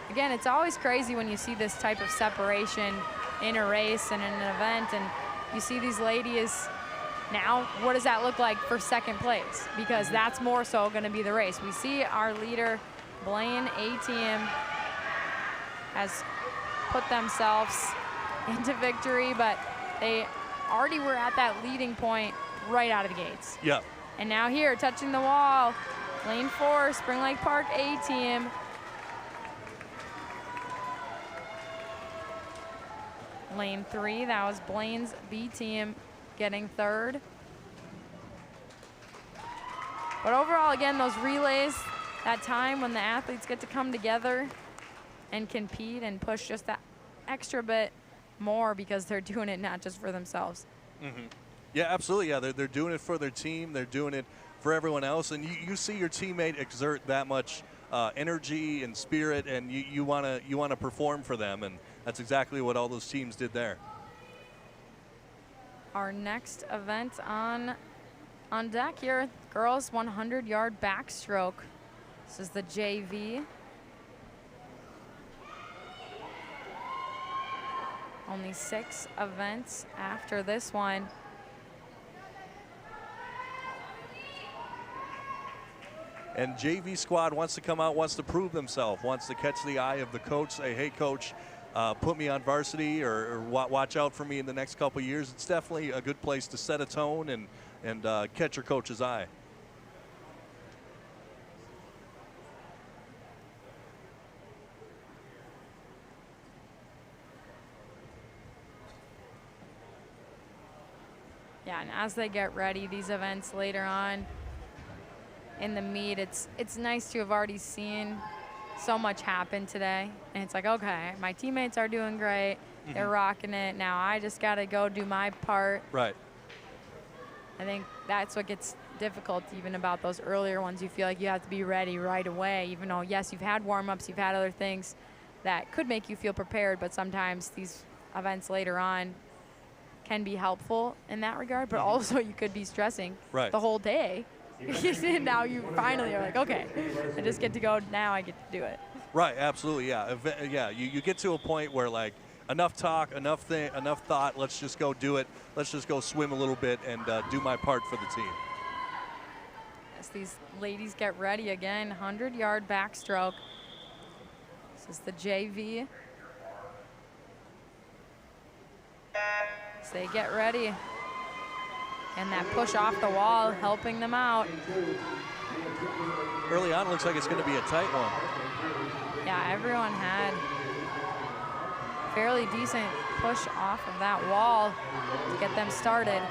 Again, it's always crazy when you see this type of separation in a race and in an event, and you see these ladies now, what does that look like for second place? Because that's more so going to be the race. We see our leader, Blaine A team, has put themselves into victory, but they already were at that leading point right out of the gates. Yeah. And now here, touching the wall, lane 4, Spring Lake Park A team. Lane 3, that was Blaine's B team getting third. But overall, again, those relays, that time when the athletes get to come together and compete and push just that extra bit more because they're doing it not just for themselves. Mm-hmm. Yeah, absolutely. Yeah, they're doing it for their team. They're doing it for everyone else. And you see your teammate exert that much energy and spirit, and you want to perform for them. And that's exactly what all those teams did there. Our next event on deck here, girls 100-yard backstroke. This is the JV. Only 6 events after this one. And JV squad wants to come out, wants to prove themselves, wants to catch the eye of the coach, say, hey, coach, put me on varsity or watch out for me in the next couple of years. It's definitely a good place to set a tone and catch your coach's eye. Yeah, and as they get ready, these events later on in the meet, it's nice to have already seen so much happen today. And it's like, okay, my teammates are doing great. They're rocking it. Now I just got to go do my part. Right. I think that's what gets difficult even about those earlier ones. You feel like you have to be ready right away, even though, yes, you've had warm-ups, you've had other things that could make you feel prepared, but sometimes these events later on can be helpful in that regard, but also you could be stressing the whole day. And now you finally are like, okay, I just get to go now, I get to do it. Right, absolutely, yeah. Yeah, you get to a point where, like, enough talk, enough thought, let's just go do it. Let's just go swim a little bit and do my part for the team. As these ladies get ready again, 100-yard backstroke. This is the JV. As they get ready. And that push off the wall, helping them out. Early on, it looks like it's going to be a tight one. Yeah, everyone had fairly decent push off of that wall to get them started.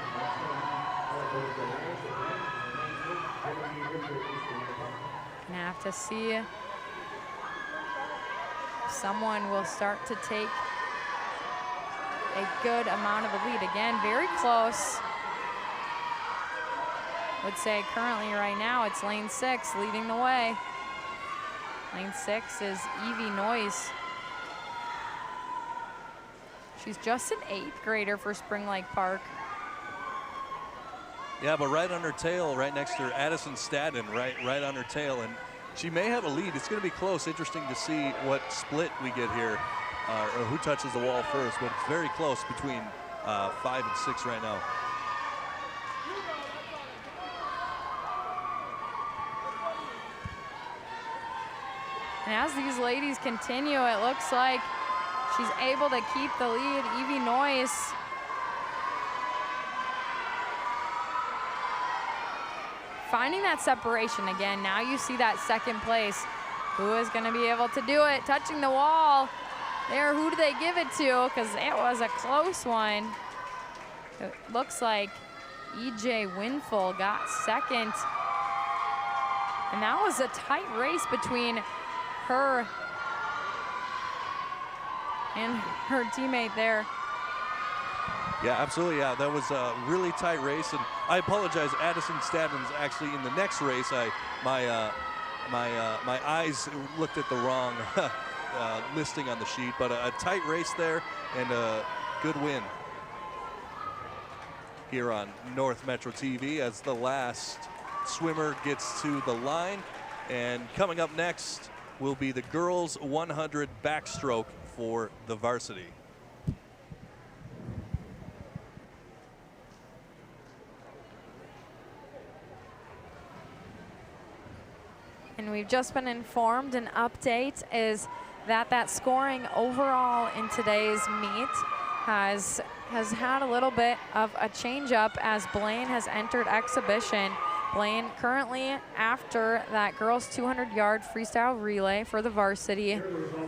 Gonna have to see if someone will start to take a good amount of a lead. Again, very close. Would say currently right now it's lane 6 leading the way. Lane 6 is Evie Noyes. She's just an 8th grader for Spring Lake Park. Yeah, but right on her tail, right next to her, Addison Stadden, right on her tail, and she may have a lead. It's going to be close. Interesting to see what split we get here, or who touches the wall first, but it's very close between 5 and 6 right now. And as these ladies continue, it looks like she's able to keep the lead. Evie Noyes finding that separation again. Now you see that second place. Who is going to be able to do it? Touching the wall. There, who do they give it to? Because it was a close one. It looks like EJ Winful got second. And that was a tight race between her and her teammate there. Yeah, absolutely. Yeah, that was a really tight race, and I apologize. Addison Stadden's actually in the next race. My eyes looked at the wrong listing on the sheet, but a tight race there and a good win here on North Metro TV as the last swimmer gets to the line. And coming up next will be the girls 100 backstroke for the varsity. And we've just been informed, an update is that scoring overall in today's meet has had a little bit of a change up as Blaine has entered exhibition. Blaine currently, after that girls 200-yard freestyle relay for the varsity,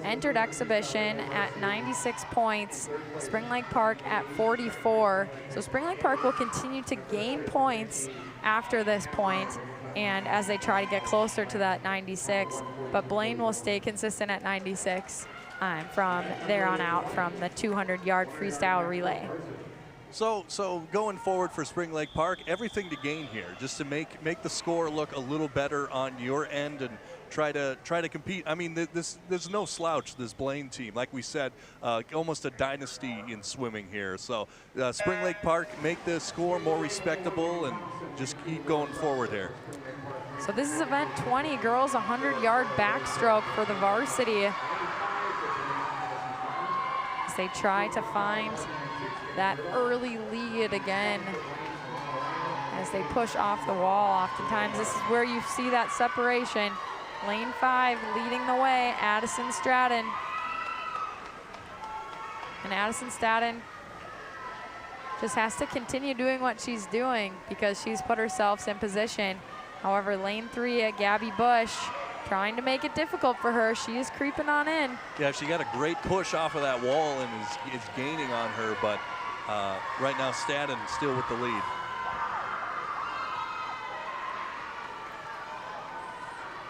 entered exhibition at 96 points, Spring Lake Park at 44. So Spring Lake Park will continue to gain points after this point and as they try to get closer to that 96, but Blaine will stay consistent at 96 from there on out from the 200-yard freestyle relay. So going forward for Spring Lake Park, everything to gain here, just to make the score look a little better on your end and try to compete. I mean, there's no slouch, this Blaine team. Like we said, almost a dynasty in swimming here. So Spring Lake Park, make the score more respectable and just keep going forward here. So this is event 20, girls 100-yard backstroke for the varsity. As they try to find that early lead again as they push off the wall. Oftentimes this is where you see that separation. Lane 5 leading the way, Addison Stratton. And Addison Stratton just has to continue doing what she's doing because she's put herself in position. However, lane 3, Gabby Bush, trying to make it difficult for her. She is creeping on in. Yeah, she got a great push off of that wall and is gaining on her, but right now Staden still with the lead.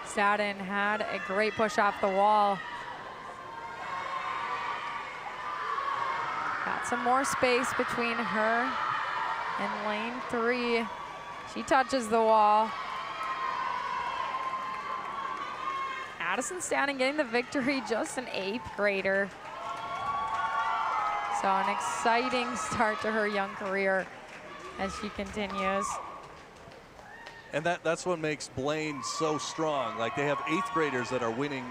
Staden had a great push off the wall. Got some more space between her and lane 3. She touches the wall. Addison Staden getting the victory, just an 8th grader. So an exciting start to her young career as she continues. And that's what makes Blaine so strong. Like, they have 8th graders that are winning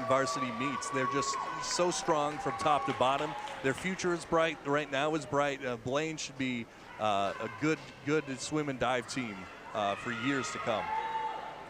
varsity meets. They're just so strong from top to bottom. Their future is bright. Right now is bright. Blaine should be a good swim and dive team for years to come.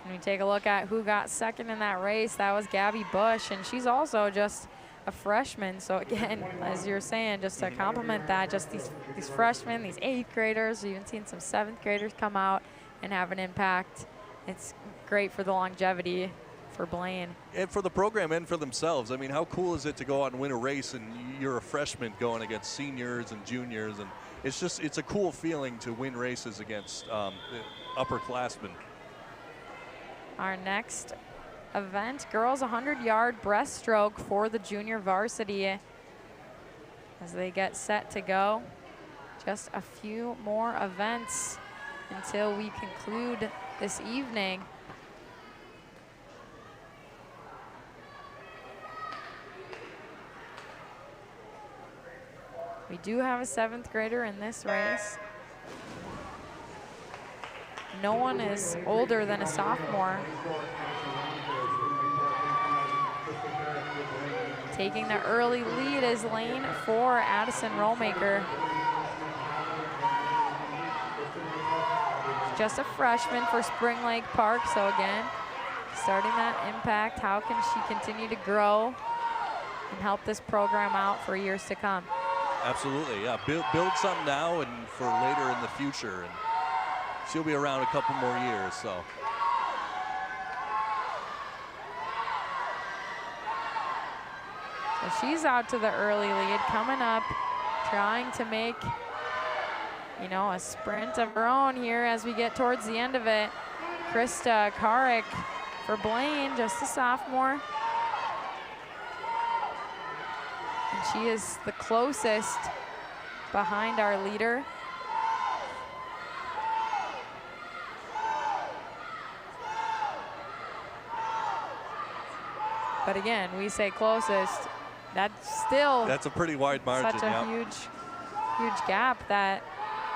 When we take a look at who got second in that race, that was Gabby Bush, and she's also just a freshman. So again, as you're saying, just to complement that, just these freshmen, these 8th graders, you've even seen some 7th graders come out and have an impact. It's great for the longevity for Blaine. And for the program and for themselves. I mean, how cool is it to go out and win a race and you're a freshman going against seniors and juniors, and it's a cool feeling to win races against upperclassmen. Our next event, girls 100-yard breaststroke for the junior varsity as they get set to go. Just a few more events until we conclude this evening. We do have a 7th grader in this race. No one is older than a sophomore. Taking the early lead is lane 4, Addison Rollmaker. Just a freshman for Spring Lake Park, so again, starting that impact. How can she continue to grow and help this program out for years to come? Absolutely, yeah. Build something now and for later in the future. And she'll be around a couple more years, so. So she's out to the early lead, coming up, trying to make, you know, a sprint of her own here as we get towards the end of it. Krista Karick for Blaine, just a sophomore. And she is the closest behind our leader. But again, we say closest. That's a pretty wide margin. Such a huge gap that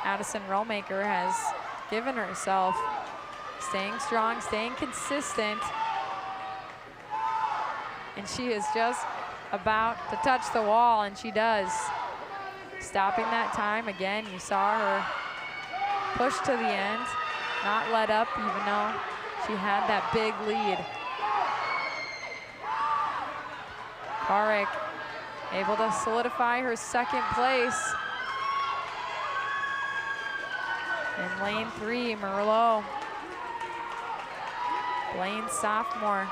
Addison Rollmaker has given herself. Staying strong, staying consistent. And she is just about to touch the wall, and she does. Stopping that time again. You saw her push to the end, not let up even though she had that big lead. Karick able to solidify her 2nd place. In lane 3, Merlot. Blaine sophomore.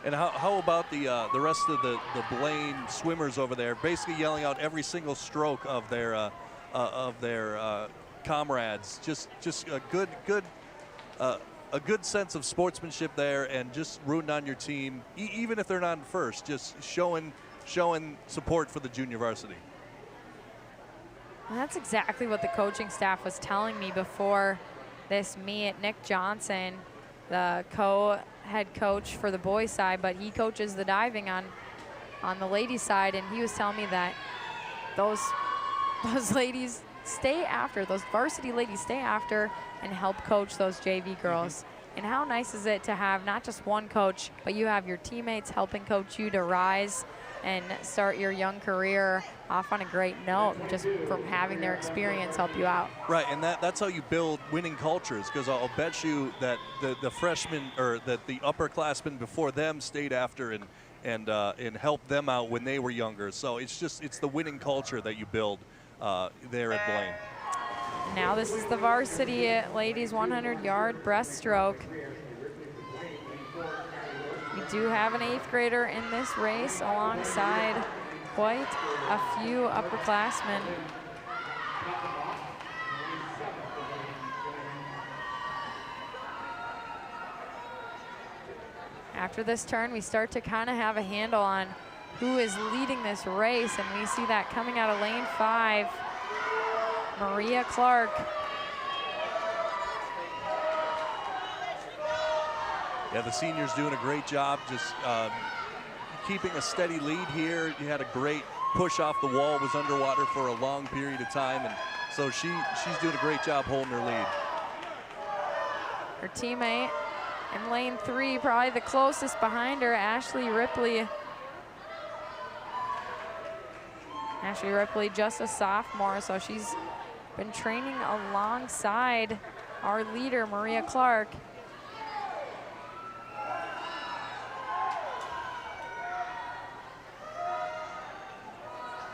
And how about the rest of the Blaine swimmers over there, basically yelling out every single stroke of their comrades. Just a good sense of sportsmanship there, and just rooting on your team, even if they're not in first, just showing support for the junior varsity. Well, that's exactly what the coaching staff was telling me before this meet. Nick Johnson, the co-head coach for the boys side, but he coaches the diving on the ladies side, and he was telling me that those ladies stay after, those varsity ladies stay after and help coach those JV girls. And how nice is it to have not just one coach, but you have your teammates helping coach you to rise and start your young career off on a great note, just from having their experience help you out. Right, and that's how you build winning cultures, because I'll bet you that the freshmen, or that the upperclassmen before them stayed after and helped them out when they were younger. So it's the winning culture that you build there at Blaine. Now this is the varsity ladies 100-yard breaststroke. We do have an 8th grader in this race alongside quite a few upperclassmen. After this turn, we start to kind of have a handle on who is leading this race, and we see that coming out of lane 5, Maria Clark. Yeah, the senior's doing a great job just keeping a steady lead here. You had a great push off the wall, was underwater for a long period of time, and so she's doing a great job holding her lead. Her teammate in lane 3, probably the closest behind her, Ashley Ripley. Ashley Ripley, just a sophomore, so she's been training alongside our leader, Maria Clark.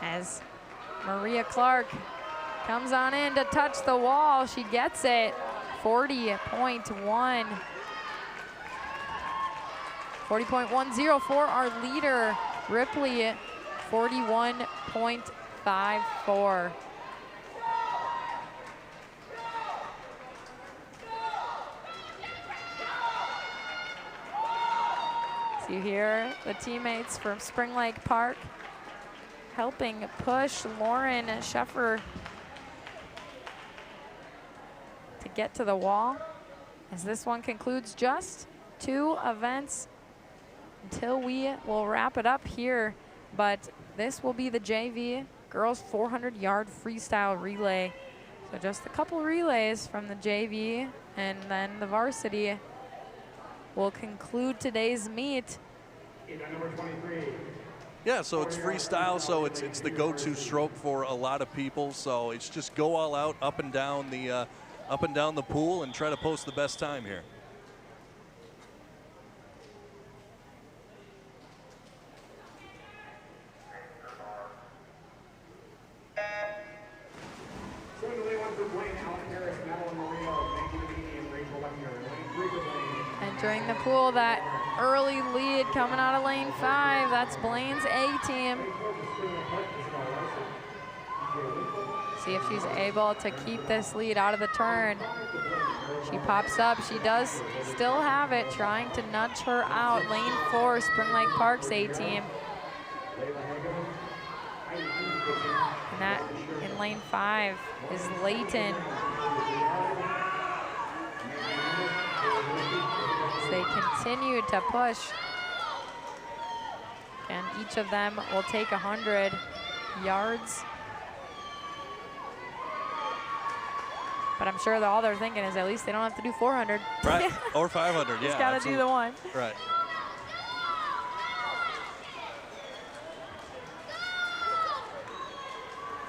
As Maria Clark comes on in to touch the wall, she gets it, 40.1. 40.10 for our leader, Ripley, 41.54. So you hear the teammates from Spring Lake Park helping push Lauren Sheffer to get to the wall, as this one concludes just 2 events until we will wrap it up here. But this will be the JV girls 400-yard freestyle relay. So just a couple relays from the JV, and then the varsity will conclude today's meet. Number 23. Yeah, so it's freestyle, so it's the go-to stroke for a lot of people. So it's just go all out, up and down the pool, and try to post the best time here. Entering the pool, that early lead coming out of lane 5, that's Blaine's A team. See if she's able to keep this lead out of the turn. She pops up, she does still have it, trying to nudge her out. Lane 4, Spring Lake Park's A team. And that in lane 5 is Layton. They continue to push, and each of them will take 100 yards. But I'm sure that all they're thinking is at least they don't have to do 400. Right, or 500, yeah. Just gotta do the one. Right.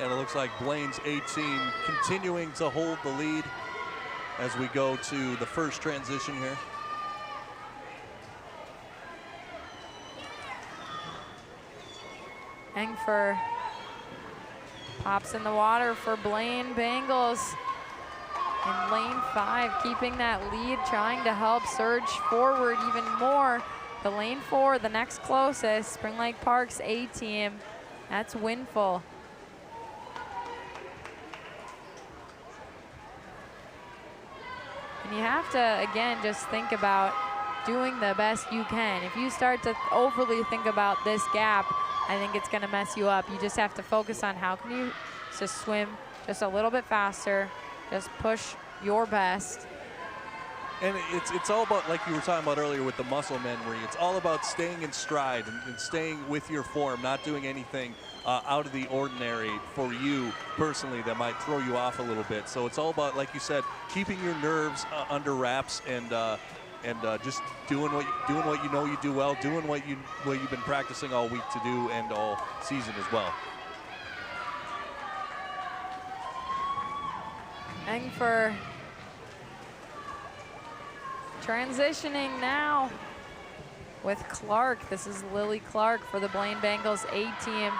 And it looks like Blaine's A team continuing to hold the lead as we go to the first transition here. Engfer pops in the water for Blaine Bengals in lane 5, keeping that lead, trying to help surge forward even more. The lane 4, the next closest, Spring Lake Park's A team, that's Winful. And you have to, again, just think about doing the best you can. If you start to overly think about this gap, I think it's gonna mess you up. You just have to focus on how can you just swim just a little bit faster, just push your best. And it's all about, like you were talking about earlier with the muscle memory, it's all about staying in stride and staying with your form, not doing anything out of the ordinary for you personally that might throw you off a little bit. So it's all about, like you said, keeping your nerves under wraps and just doing what you know you do well, doing what you've been practicing all week to do and all season as well. Engfer transitioning now with Clark. This is Lily Clark for the Blaine Bengals A team.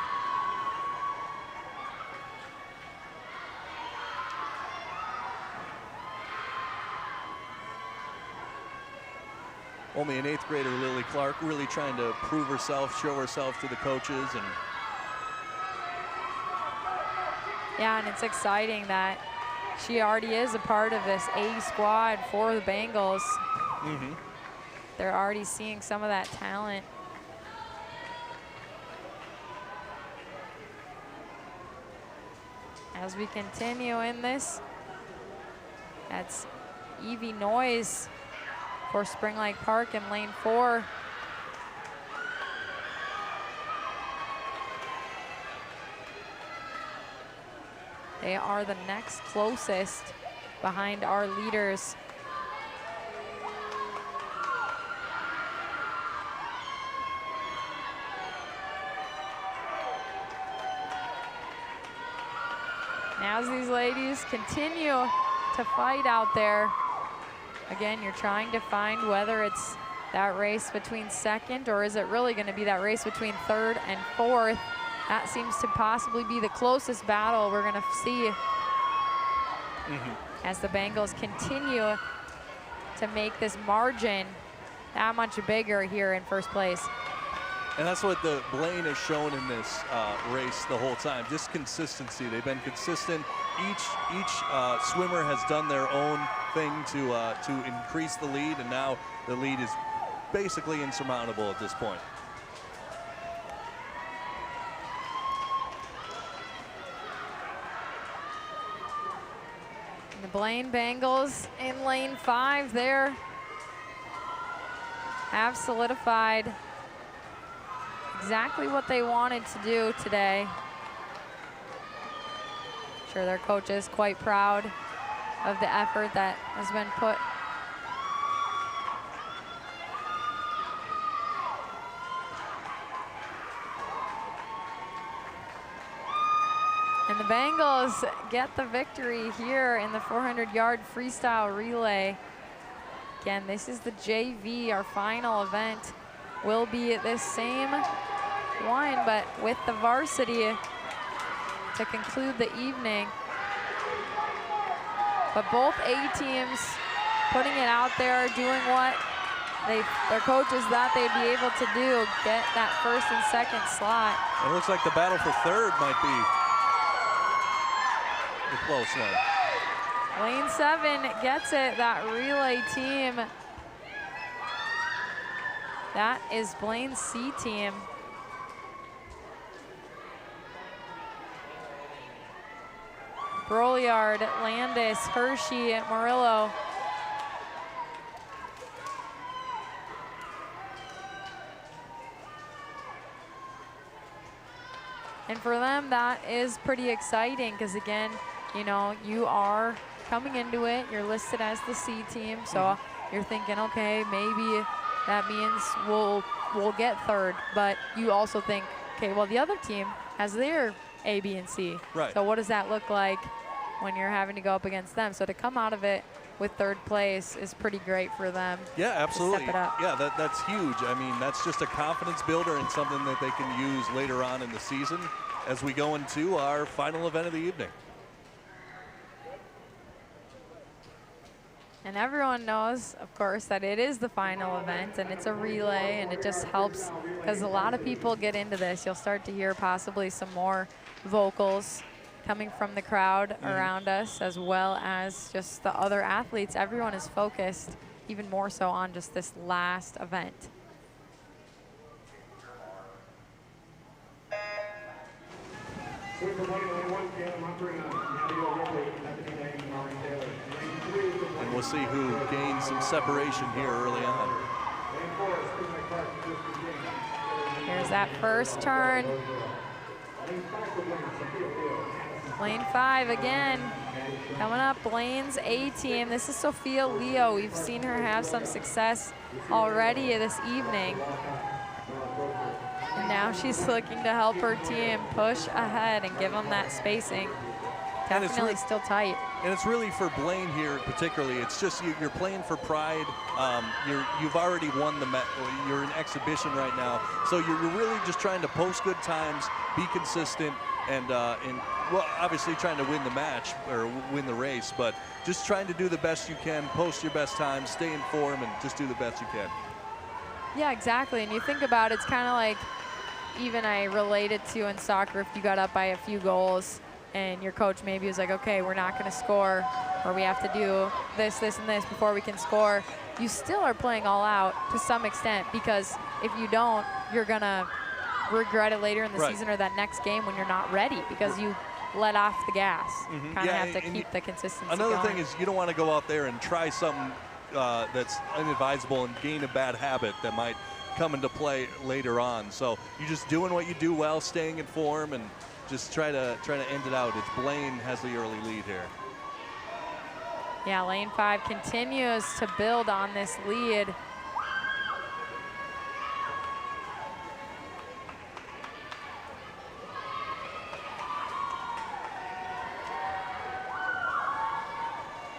Only an 8th grader, Lily Clark, really trying to prove herself, show herself to the coaches, and Yeah, and it's exciting that she already is a part of this A squad for the Bengals. They're already seeing some of that talent. As we continue in this, that's Evie Noyes for Spring Lake Park in lane 4. They are the next closest behind our leaders. And as these ladies continue to fight out there, again, you're trying to find whether it's that race between second or is it really going to be that race between third and fourth. That seems to possibly be the closest battle we're going to see as the Bengals continue to make this margin that much bigger here in first place. And that's what the Blaine has shown in this race the whole time, just consistency. They've been consistent. Each swimmer has done their own thing to increase the lead, and now the lead is basically insurmountable at this point. And the Blaine Bengals in lane 5 there have solidified exactly what they wanted to do today. I'm sure their coach is quite proud of the effort that has been put. And the Bengals get the victory here in the 400-yard freestyle relay. Again, this is the JV. Our final event will be at this same one, but with the varsity to conclude the evening. But both A teams putting it out there, doing what their coaches thought they'd be able to do, get that first and second slot. It looks like the battle for third might be a close one. Lane 7 gets it, that relay team. That is Blaine's C team. Broliard, Landis, Hershey, Murillo. And for them, that is pretty exciting because, again, you know, you are coming into it, you're listed as the C team, so you're thinking, okay, maybe that means we'll get third, but you also think, okay, well, the other team has their A, B, and C. Right. So what does that look like when you're having to go up against them? So to come out of it with third place is pretty great for them. Yeah, absolutely. Step it up. Yeah, that's huge. I mean, that's just a confidence builder and something that they can use later on in the season as we go into our final event of the evening. And everyone knows, of course, that it is the final event and it's a relay, and it just helps because a lot of people get into this. You'll start to hear possibly some more vocals coming from the crowd around us, as well as just the other athletes. Everyone is focused even more so on just this last event. And we'll see who gains some separation here early on. Here's that first turn. Lane 5 again. Coming up, Blaine's A team. This is Sophia Leo. We've seen her have some success already this evening. And now she's looking to help her team push ahead and give them that spacing. Definitely still tight. And it's really for Blaine here particularly. It's just you're playing for pride. You've already won the you're in exhibition right now. So you're really just trying to post good times, be consistent, and well, obviously trying to win the match or win the race, but just trying to do the best you can, post your best times, stay in form, and just do the best you can. Yeah, exactly. And you think about it, it's kind of like even I relate it to in soccer if you got up by a few goals and your coach maybe was like, okay, we're not going to score, or we have to do this, this, and this before we can score, you still are playing all out to some extent, because if you don't, you're going to regret it later in the season or that next game when you're not ready because you let off the gas. Kind of have to keep the consistency Another going. thing is you don't want to go out there and try something that's inadvisable and gain a bad habit that might come into play later on. So you're just doing what you do well, staying in form, and just try to end it out. It's Blaine has the early lead here. Yeah, lane 5 continues to build on this lead.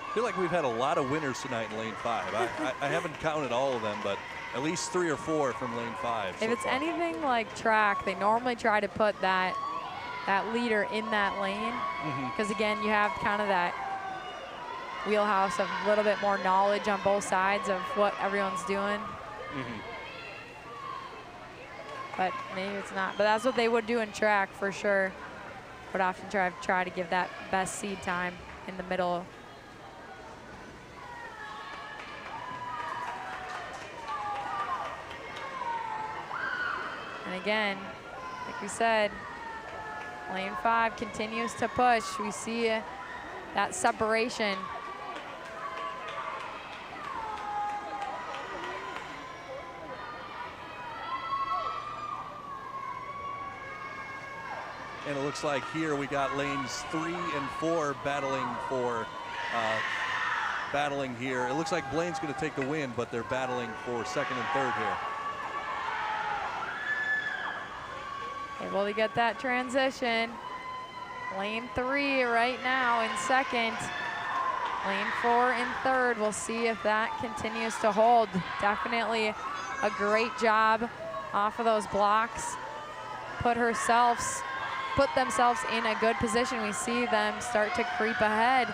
I feel like we've had a lot of winners tonight in lane 5. I haven't counted all of them, but at least 3 or 4 from lane 5. If it's anything like track, they normally try to put that leader in that lane, because again, you have kind of that wheelhouse of a little bit more knowledge on both sides of what everyone's doing. But maybe it's not. But that's what they would do in track for sure. Would often try to give that best seed time in the middle. And again, like we said, lane 5 continues to push. We see that separation. And it looks like here we got lanes 3 and 4 battling here. It looks like Blaine's going to take the win, but they're battling for second and third here. Able to get that transition. Lane 3 right now in second. Lane 4 in third. We'll see if that continues to hold. Definitely a great job off of those blocks. Put themselves in a good position. We see them start to creep ahead.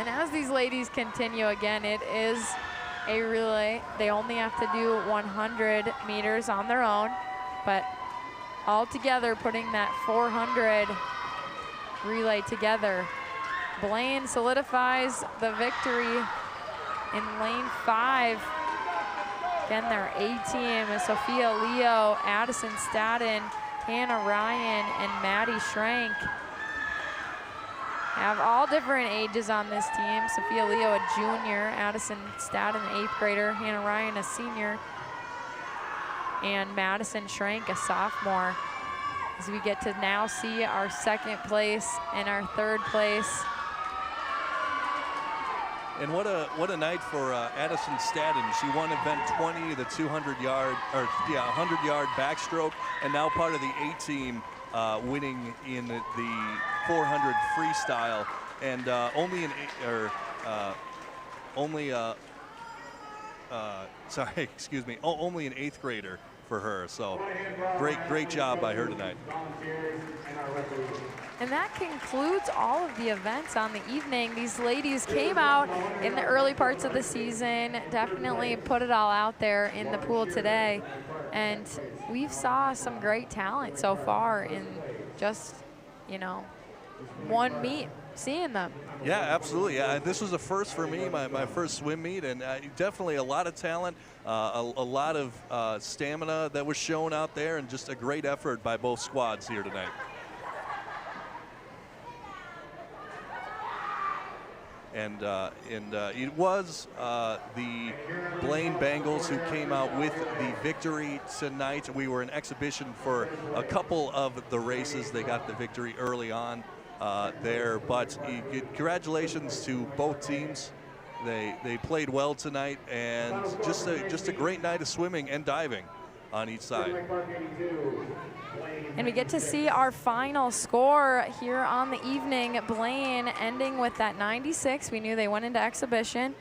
And as these ladies continue, again, it is a relay. They only have to do 100 meters on their own, but all together putting that 400 relay together. Blaine solidifies the victory in lane 5. Again, their A-team is Sophia Leo, Addison Staden, Hannah Ryan, and Maddie Shrank. Have all different ages on this team. Sophia Leo, a junior, Addison Staden, an 8th grader, Hannah Ryan, a senior, and Madison Shrank, a sophomore. As we get to now see our second place and our third place. And what a night for Addison Staden. She won event 20, the 100-yard backstroke, and now part of the A-team, winning in the 400 freestyle, and only an 8th grader for her. So great job by her tonight. And that concludes all of the events on the evening. These ladies came out in the early parts of the season, definitely put it all out there in the pool today. And we've saw some great talent so far in just, one meet, seeing them. Yeah, absolutely. This was a first for me, my first swim meet, and definitely a lot of talent, a lot of stamina that was shown out there, and just a great effort by both squads here tonight. And it was the Blaine Bengals who came out with the victory tonight. We were in exhibition for a couple of the races. They got the victory early on there, but congratulations to both teams. They played well tonight, and just a great night of swimming and diving on each side. And we get to see our final score here on the evening. Blaine ending with that 96. We knew they went into exhibition.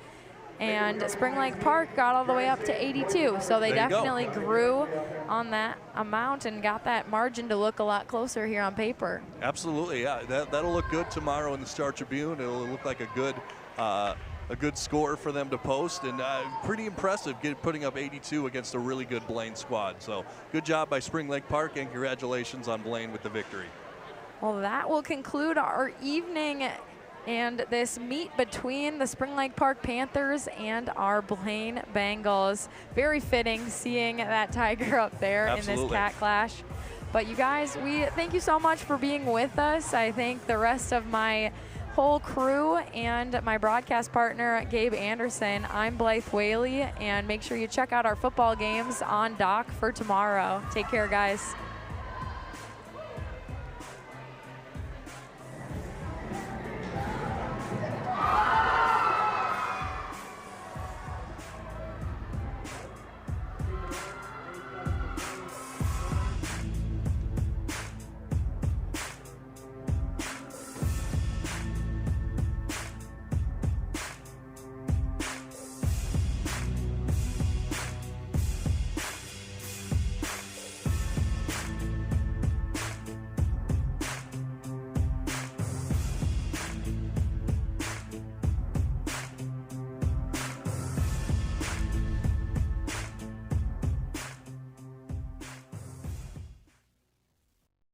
And Spring Lake Park got all the way up to 82. So they definitely grew on that amount and got that margin to look a lot closer here on paper. Absolutely, yeah. That'll look good tomorrow in the Star Tribune. It'll look like a good score for them to post, and pretty impressive putting up 82 against a really good Blaine squad. So good job by Spring Lake Park, and congratulations on Blaine with the victory. Well, that will conclude our evening and this meet between the Spring Lake Park Panthers and our Blaine Bengals. Very fitting seeing that tiger up there in this cat clash. But you guys, we thank you so much for being with us. I thank the rest of my whole crew and my broadcast partner, Gabe Anderson. I'm Blythe Whaley, and make sure you check out our football games on Doc for tomorrow. Take care, guys.